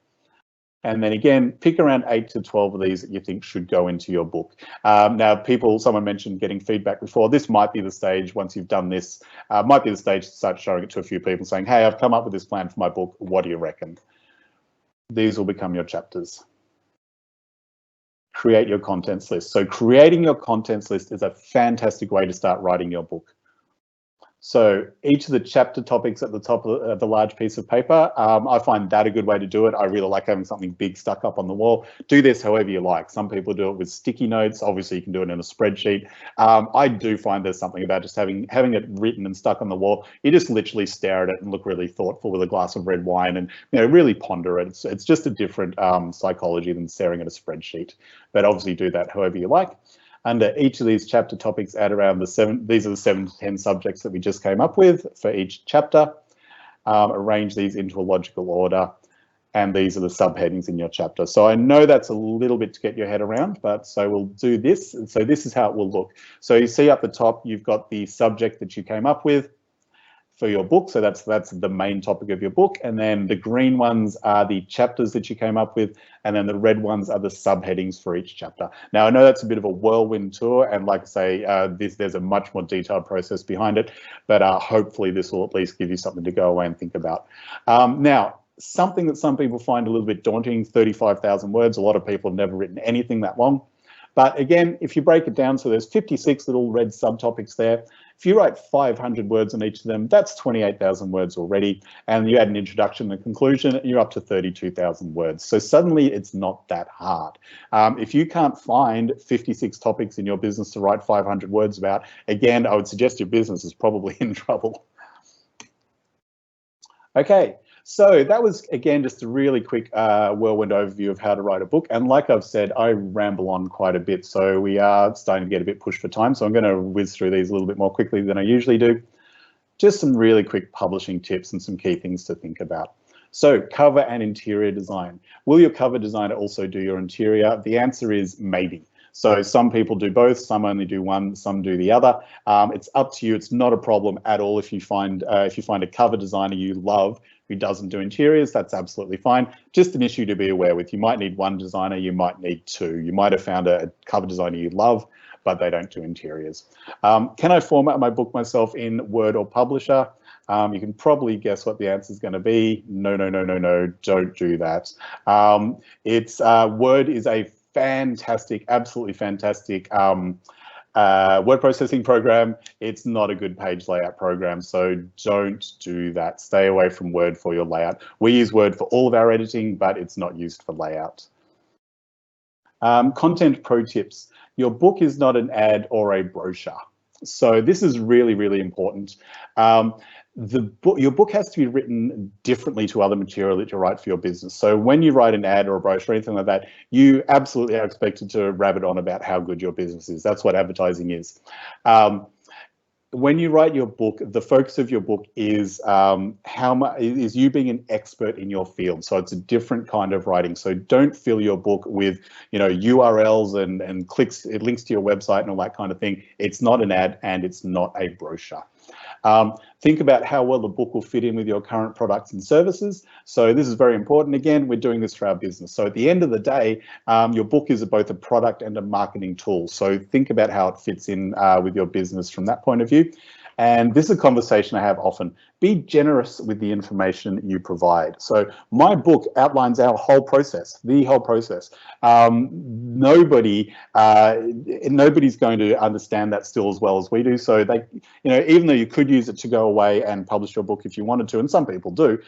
And then again, pick around 8 to 12 of these that you think should go into your book. Now, someone mentioned getting feedback before. This might be the stage, once you've done this, might be the stage to start showing it to a few people saying, hey, I've come up with this plan for my book. What do you reckon? These will become your chapters. Create your contents list. So creating your contents list is a fantastic way to start writing your book. So each of the chapter topics at the top of the large piece of paper, I find that a good way to do it. I really like having something big stuck up on the wall. Do this however you like. Some people do it with sticky notes. Obviously, you can do it in a spreadsheet. I do find there's something about just having it written and stuck on the wall. You just literally stare at it and look really thoughtful with a glass of red wine and really ponder it. It's just a different psychology than staring at a spreadsheet. But obviously do that however you like. Under each of these chapter topics, add around these are the 7 to 10 subjects that we just came up with for each chapter. Arrange these into a logical order, and these are the subheadings in your chapter. So I know that's a little bit to get your head around, but so we'll do this. And so this is how it will look. So you see up the top, you've got the subject that you came up with for your book. So that's the main topic of your book. And then the green ones are the chapters that you came up with. And then the red ones are the subheadings for each chapter. Now, I know that's a bit of a whirlwind tour. And like I say, there's a much more detailed process behind it. But hopefully this will at least give you something to go away and think about. Now, something that some people find a little bit daunting, 35,000 words. A lot of people have never written anything that long. But again, if you break it down, so there's 56 little red subtopics there. If you write 500 words on each of them, that's 28,000 words already. And you add an introduction and a conclusion, you're up to 32,000 words. So suddenly it's not that hard. If you can't find 56 topics in your business to write 500 words about, again, I would suggest your business is probably in trouble. Okay, so that was, again, just a really quick whirlwind overview of how to write a book. And like I've said, I ramble on quite a bit, so we are starting to get a bit pushed for time. So I'm going to whiz through these a little bit more quickly than I usually do. Just some really quick publishing tips and some key things to think about. So cover and interior design. Will your cover designer also do your interior? The answer is maybe. So some people do both, some only do one, some do the other. It's up to you. It's not a problem at all if you find a cover designer you love who doesn't do interiors. That's absolutely fine. Just an issue to be aware with. You might need one designer, you might need two. You might have found a cover designer you love, but they don't do interiors. Can I format my book myself in Word or Publisher? You can probably guess what the answer is going to be. No, no, no, no, no, don't do that. Word is a fantastic, absolutely fantastic word processing program. It's not a good page layout program, so don't do that. Stay away from Word for your layout. We use Word for all of our editing, but it's not used for layout. Content pro tips. Your book is not an ad or a brochure. So this is really, really important. Your book has to be written differently to other material that you write for your business. So when you write an ad or a brochure or anything like that, you absolutely are expected to rabbit on about how good your business is. That's what advertising is. When you write your book, the focus of your book is is you being an expert in your field. So it's a different kind of writing. So don't fill your book with, URLs and clicks, it links to your website and all that kind of thing. It's not an ad and it's not a brochure. Think about how well the book will fit in with your current products and services. So this is very important. Again, we're doing this for our business. So at the end of the day, your book is both a product and a marketing tool. So think about how it fits in with your business from that point of view. And this is a conversation I have often. Be generous with the information you provide. So my book outlines our whole process, the whole process. Nobody's going to understand that still as well as we do. So they, even though you could use it to go away and publish your book if you wanted to, and some people do,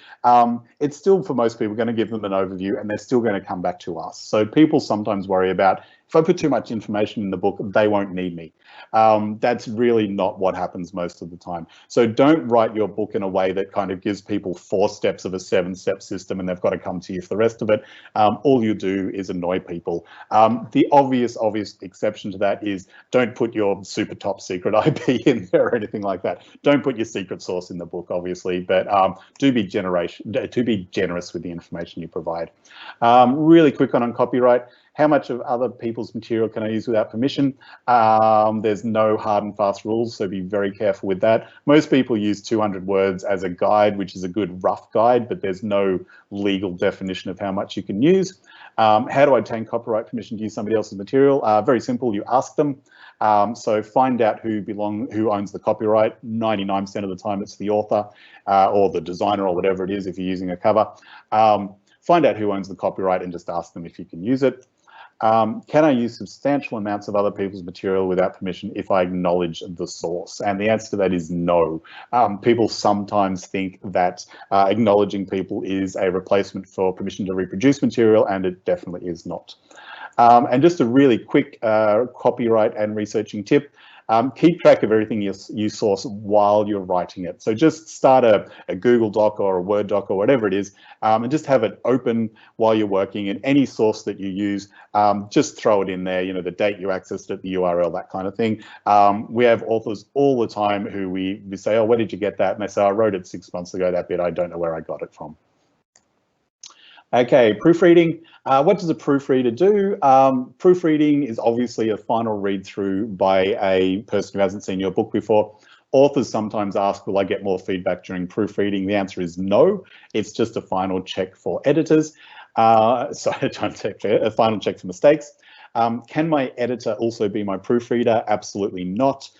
it's still for most people going to give them an overview, and they're still going to come back to us. So people sometimes worry about, if I put too much information in the book, they won't need me. That's really not what happens most of the time. So don't write your book in a way that kind of gives people 4 steps of a 7-step system and they've got to come to you for the rest of it. All you do is annoy people. The obvious exception to that is don't put your super top secret IP in there or anything like that. Don't put your secret sauce in the book, obviously, but do be generous with the information you provide. Really quick on copyright. How much of other people's material can I use without permission? There's no hard and fast rules, so be very careful with that. Most people use 200 words as a guide, which is a good rough guide, but there's no legal definition of how much you can use. How do I obtain copyright permission to use somebody else's material? Very simple, you ask them. So find out who owns the copyright. 99% of the time it's the author or the designer or whatever it is if you're using a cover. Find out who owns the copyright and just ask them if you can use it. Can I use substantial amounts of other people's material without permission if I acknowledge the source? And the answer to that is no. People sometimes think that acknowledging people is a replacement for permission to reproduce material, and it definitely is not. And just a really quick copyright and researching tip. Keep track of everything you source while you're writing it. So just start a Google Doc or a Word doc or whatever it is, and just have it open while you're working. And any source that you use, just throw it in there, the date you accessed it, the URL, that kind of thing. We have authors all the time who we say, oh, where did you get that? And they say, I wrote it 6 months ago, that bit, I don't know where I got it from. Okay, proofreading. What does a proofreader do? Proofreading is obviously a final read through by a person who hasn't seen your book before. Authors sometimes ask, will I get more feedback during proofreading? The answer is no. It's just a final check for editors. A final check for mistakes. Can my editor also be my proofreader? Absolutely not.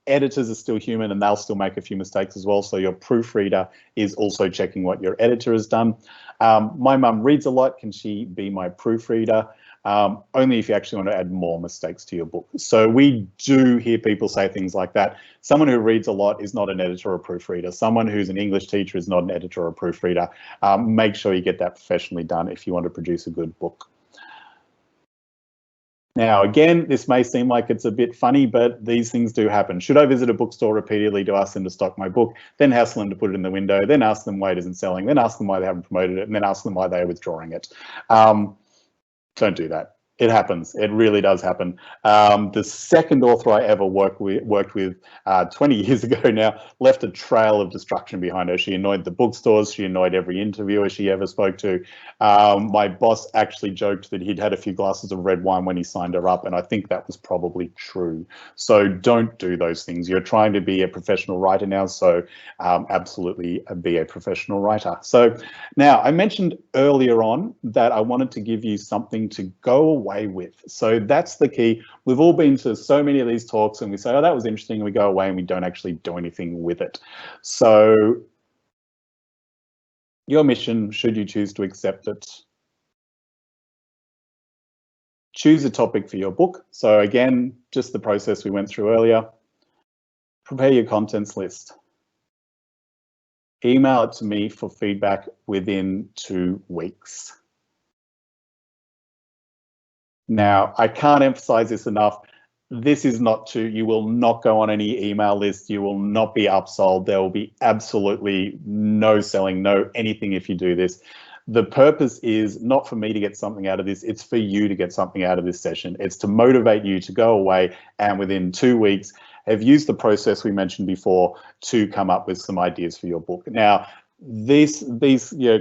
editors are still human and they'll still make a few mistakes as well. So your proofreader is also checking what your editor has done. My mum reads a lot. Can she be my proofreader? Only if you actually want to add more mistakes to your book. So we do hear people say things like that. Someone who reads a lot is not an editor or a proofreader. Someone who's an English teacher is not an editor or a proofreader. Make sure you get that professionally done if you want to produce a good book. Now, again, this may seem like it's a bit funny, but these things do happen. Should I visit a bookstore repeatedly to ask them to stock my book, then hassle them to put it in the window, then ask them why it isn't selling, then ask them why they haven't promoted it, and then ask them why they are withdrawing it? Don't do that. It happens. It really does happen. The second author I ever worked with 20 years ago now left a trail of destruction behind her. She annoyed the bookstores. She annoyed every interviewer she ever spoke to. My boss actually joked that he'd had a few glasses of red wine when he signed her up, and I think that was probably true. So don't do those things. You're trying to be a professional writer now, so absolutely be a professional writer. So now, I mentioned earlier on that I wanted to give you something to go away with. So that's the key. We've all been to so many of these talks and we say, oh, that was interesting, and we go away and we don't actually do anything with it. So your mission, should you choose to accept it, choose a topic for your book. So again, just the process we went through earlier. Prepare your contents list. Email it to me for feedback within 2 weeks. Now, I can't emphasize this enough. This is not you will not go on any email list. You will not be upsold. There will be absolutely no selling, no anything if you do this. The purpose is not for me to get something out of this. It's for you to get something out of this session. It's to motivate you to go away and within 2 weeks have used the process we mentioned before to come up with some ideas for your book. Now, these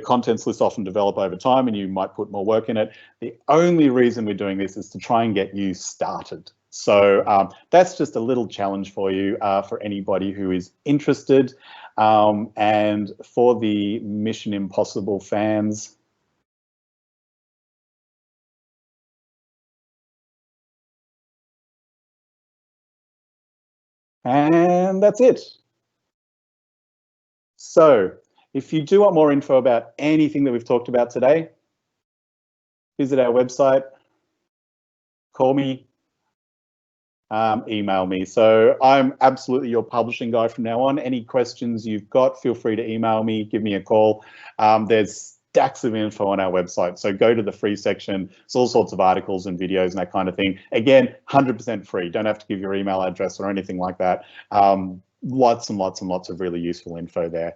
contents lists often develop over time and you might put more work in it. The only reason we're doing this is to try and get you started. So that's just a little challenge for you, for anybody who is interested. And for the Mission Impossible fans, and that's it. So if you do want more info about anything that we've talked about today, visit our website, call me, email me. So I'm absolutely your publishing guy from now on. Any questions you've got, feel free to email me, give me a call. There's stacks of info on our website. So go to the free section. It's all sorts of articles and videos and that kind of thing. Again, 100% free. Don't have to give your email address or anything like that. Lots and lots and lots of really useful info there.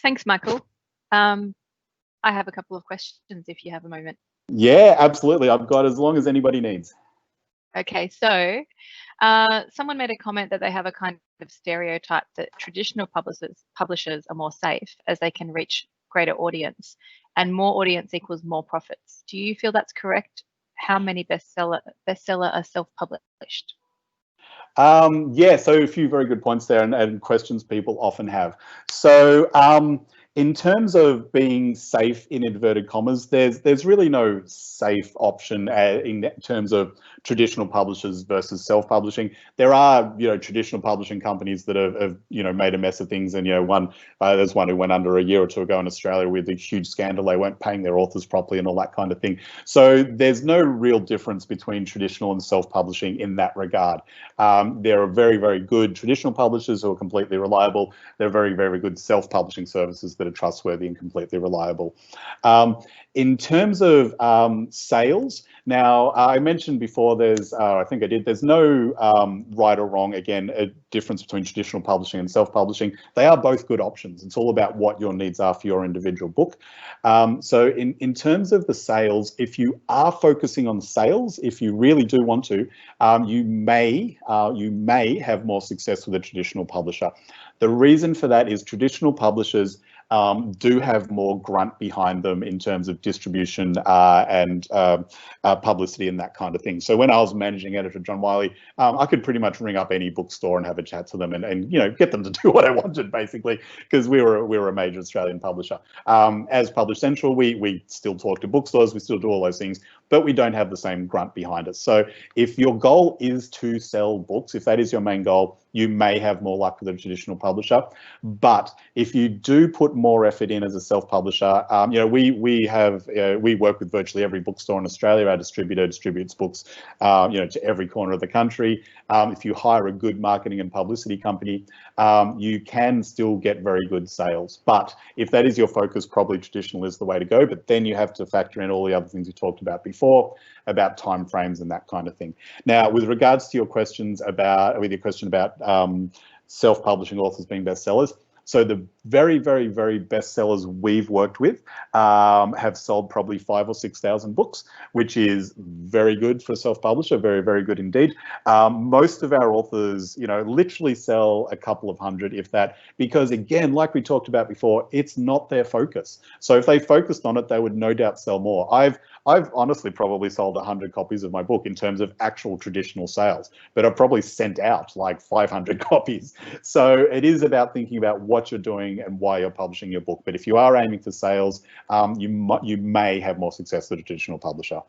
Thanks, Michael. I have a couple of questions if you have a moment. Yeah, absolutely. I've got as long as anybody needs. Okay, so someone made a comment that they have a kind of stereotype that traditional publishers are more safe as they can reach greater audience, and more audience equals more profits. Do you feel that's correct? How many bestseller are self-published? Yeah, so a few very good points there and questions people often have. So in terms of being safe in inverted commas, there's really no safe option in terms of traditional publishers versus self-publishing. There are traditional publishing companies that have made a mess of things, and there's one who went under a year or two ago in Australia with a huge scandal. They weren't paying their authors properly and all that kind of thing. So there's no real difference between traditional and self-publishing in that regard. There are very, very good traditional publishers who are completely reliable. There are very, very good self-publishing services that are trustworthy and completely reliable. In terms of sales, now I mentioned before there's no right or wrong, again, a difference between traditional publishing and self-publishing. They are both good options. It's all about what your needs are for your individual book. So in terms of the sales, if you are focusing on sales, if you really do want to, you may have more success with a traditional publisher. The reason for that is traditional publishers do have more grunt behind them in terms of distribution and publicity and that kind of thing. So when I was managing editor John Wiley, I could pretty much ring up any bookstore and have a chat to them and get them to do what I wanted, basically, because we were a major Australian publisher. As Publish Central, we still talk to bookstores, we still do all those things, but we don't have the same grunt behind us. So if your goal is to sell books, if that is your main goal, you may have more luck with a traditional publisher. But if you do put more effort in as a self-publisher, we work with virtually every bookstore in Australia. Our distributor distributes books, to every corner of the country. If you hire a good marketing and publicity company, you can still get very good sales. But if that is your focus, probably traditional is the way to go. But then you have to factor in all the other things we talked about before, about timeframes and that kind of thing. Now, with regards to your question about self-publishing authors being bestsellers, so the very, very, very bestsellers we've worked with have sold probably 5,000 or 6,000 books, which is very good for a self-publisher, very, very good indeed. Most of our authors, literally sell a couple of hundred, if that, because again, like we talked about before, it's not their focus. So if they focused on it, they would no doubt sell more. I've honestly probably sold 100 copies of my book in terms of actual traditional sales, but I've probably sent out like 500 copies. So it is about thinking about what you're doing and why you're publishing your book. But if you are aiming for sales, you may have more success with a traditional publisher.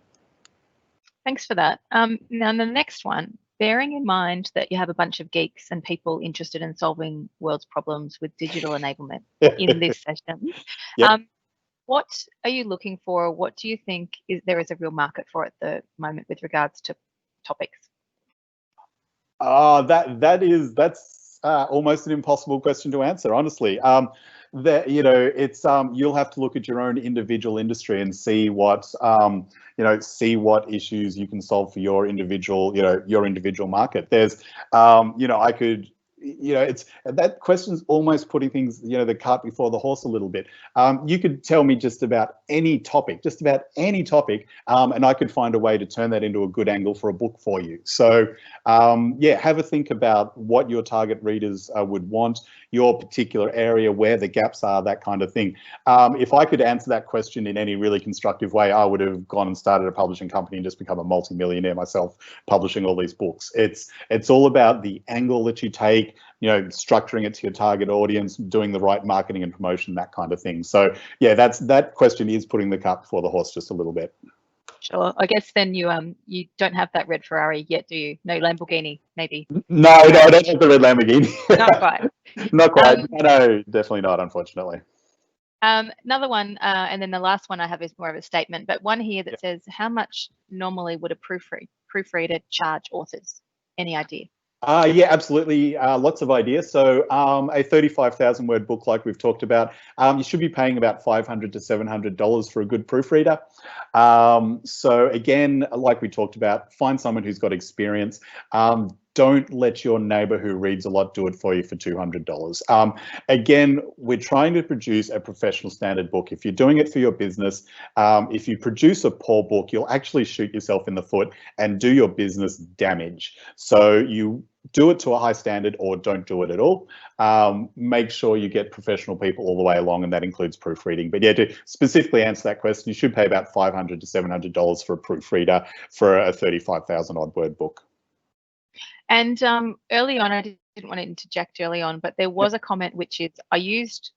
Thanks for that. Now, the next one, bearing in mind that you have a bunch of geeks and people interested in solving world's problems with digital enablement in this session, Yep. What are you looking for? What do you think there is a real market for at the moment with regards to topics? That's almost an impossible question to answer, honestly. You'll have to look at your own individual industry and see what issues you can solve for your individual market. There's, I could. It's that question's almost putting things, the cart before the horse a little bit. You could tell me just about any topic, and I could find a way to turn that into a good angle for a book for you. So, have a think about what your target readers would want, your particular area, where the gaps are, that kind of thing. If I could answer that question in any really constructive way, I would have gone and started a publishing company and just become a multi-millionaire myself, publishing all these books. It's all about the angle that you take, structuring it to your target audience, doing the right marketing and promotion, that kind of thing. So yeah, that question is putting the cart before the horse just a little bit. Sure. I guess then you don't have that red Ferrari yet, do you? No Lamborghini, maybe? No, I don't have the red Lamborghini. Not quite. Not quite. No, definitely not, unfortunately. Another one, and then the last one I have is more of a statement, but one here that says, how much normally would a proofreader charge authors? Any idea? Yeah, absolutely. Lots of ideas. So a 35,000 word book, like we've talked about, you should be paying about $500 to $700 for a good proofreader. So again, like we talked about, find someone who's got experience. Don't let your neighbor who reads a lot do it for you for $200. Again, we're trying to produce a professional standard book. If you're doing it for your business, if you produce a poor book, you'll actually shoot yourself in the foot and do your business damage. So you do it to a high standard or don't do it at all. Make sure you get professional people all the way along, and that includes proofreading. But yeah, to specifically answer that question, you should pay about $500 to $700 for a proofreader for a 35,000 odd word book. And early on, I didn't want to interject early on, but there was a comment which is, I used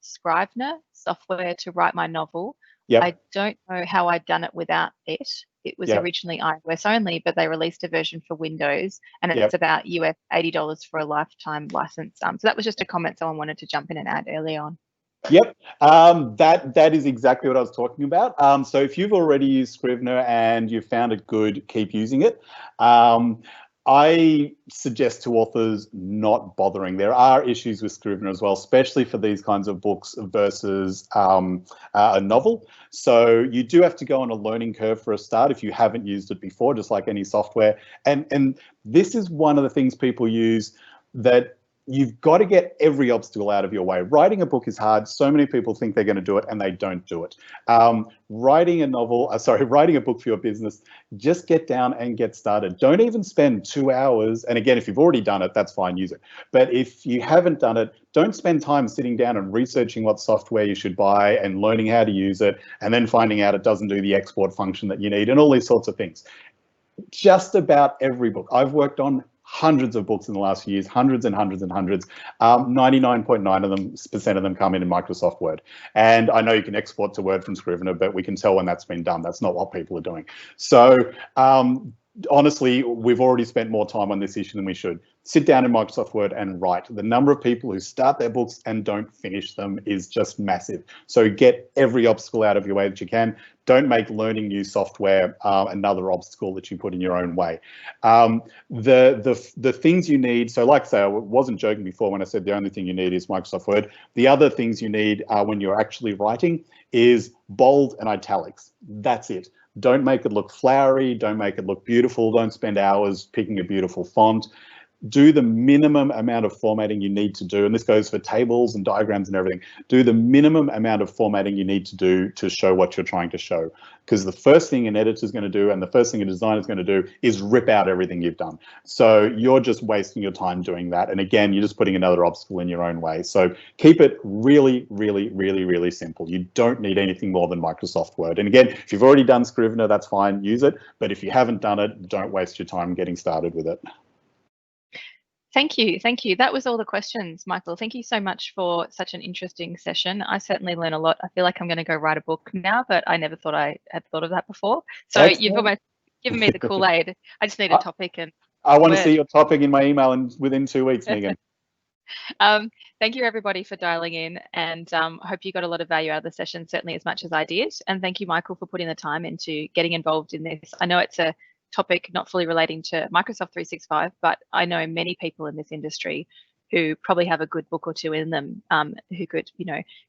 Scrivener software to write my novel. Yep. I don't know how I'd done it without it. It was originally iOS only, but they released a version for Windows, and it's about US $80 for a lifetime license. So that was just a comment someone wanted to jump in and add early on. Yep, that is exactly what I was talking about. So if you've already used Scrivener and you've found it good, keep using it. I suggest to authors not bothering. There are issues with Scrivener as well, especially for these kinds of books versus a novel. So you do have to go on a learning curve for a start if you haven't used it before, just like any software. And this is one of the things people use that you've got to get every obstacle out of your way. Writing a book is hard. So many people think they're going to do it and they don't do it. Writing a book for your business, just get down and get started. Don't even spend 2 hours. And again, if you've already done it, that's fine, use it. But if you haven't done it, don't spend time sitting down and researching what software you should buy and learning how to use it, and then finding out it doesn't do the export function that you need and all these sorts of things. Just about every book. I've worked on hundreds of books in the last few years, hundreds and hundreds and hundreds. 99.9% of them come in Microsoft Word. And I know you can export to Word from Scrivener, but we can tell when that's been done. That's not what people are doing. So honestly, we've already spent more time on this issue than we should. Sit down in Microsoft Word and write. The number of people who start their books and don't finish them is just massive. So get every obstacle out of your way that you can. Don't make learning new software another obstacle that you put in your own way. The things you need, so like I say, I wasn't joking before when I said the only thing you need is Microsoft Word. The other things you need when you're actually writing is bold and italics. That's it. Don't make it look flowery. Don't make it look beautiful. Don't spend hours picking a beautiful font. Do the minimum amount of formatting you need to do, and this goes for tables and diagrams and everything. Do the minimum amount of formatting you need to do to show what you're trying to show. Because the first thing an editor is going to do and the first thing a designer is going to do is rip out everything you've done. So you're just wasting your time doing that. And again, you're just putting another obstacle in your own way. So keep it really, really, really, really simple. You don't need anything more than Microsoft Word. And again, if you've already done Scrivener, that's fine, use it. But if you haven't done it, don't waste your time getting started with it. Thank you. Thank you. That was all the questions, Michael. Thank you so much for such an interesting session. I certainly learned a lot. I feel like I'm going to go write a book now, but I never thought I had thought of that before. So excellent. You've almost given me the Kool-Aid. I just need a topic. And I want to see your topic in my email within 2 weeks, Megan. Thank you, everybody, for dialing in, and hope you got a lot of value out of the session, certainly as much as I did. And thank you, Michael, for putting the time into getting involved in this. I know it's a topic not fully relating to Microsoft 365, but I know many people in this industry who probably have a good book or two in them who could,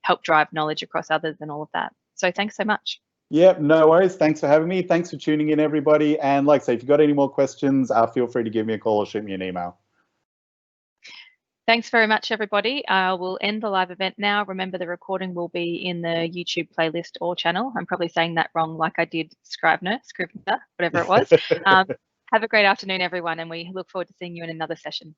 help drive knowledge across others and all of that. So thanks so much. Yep, no worries. Thanks for having me. Thanks for tuning in, everybody. And like I say, if you've got any more questions, feel free to give me a call or shoot me an email. Thanks very much, everybody. We'll end the live event now. Remember, the recording will be in the YouTube playlist or channel. I'm probably saying that wrong, like I did Scrivener, whatever it was. Have a great afternoon, everyone, and we look forward to seeing you in another session.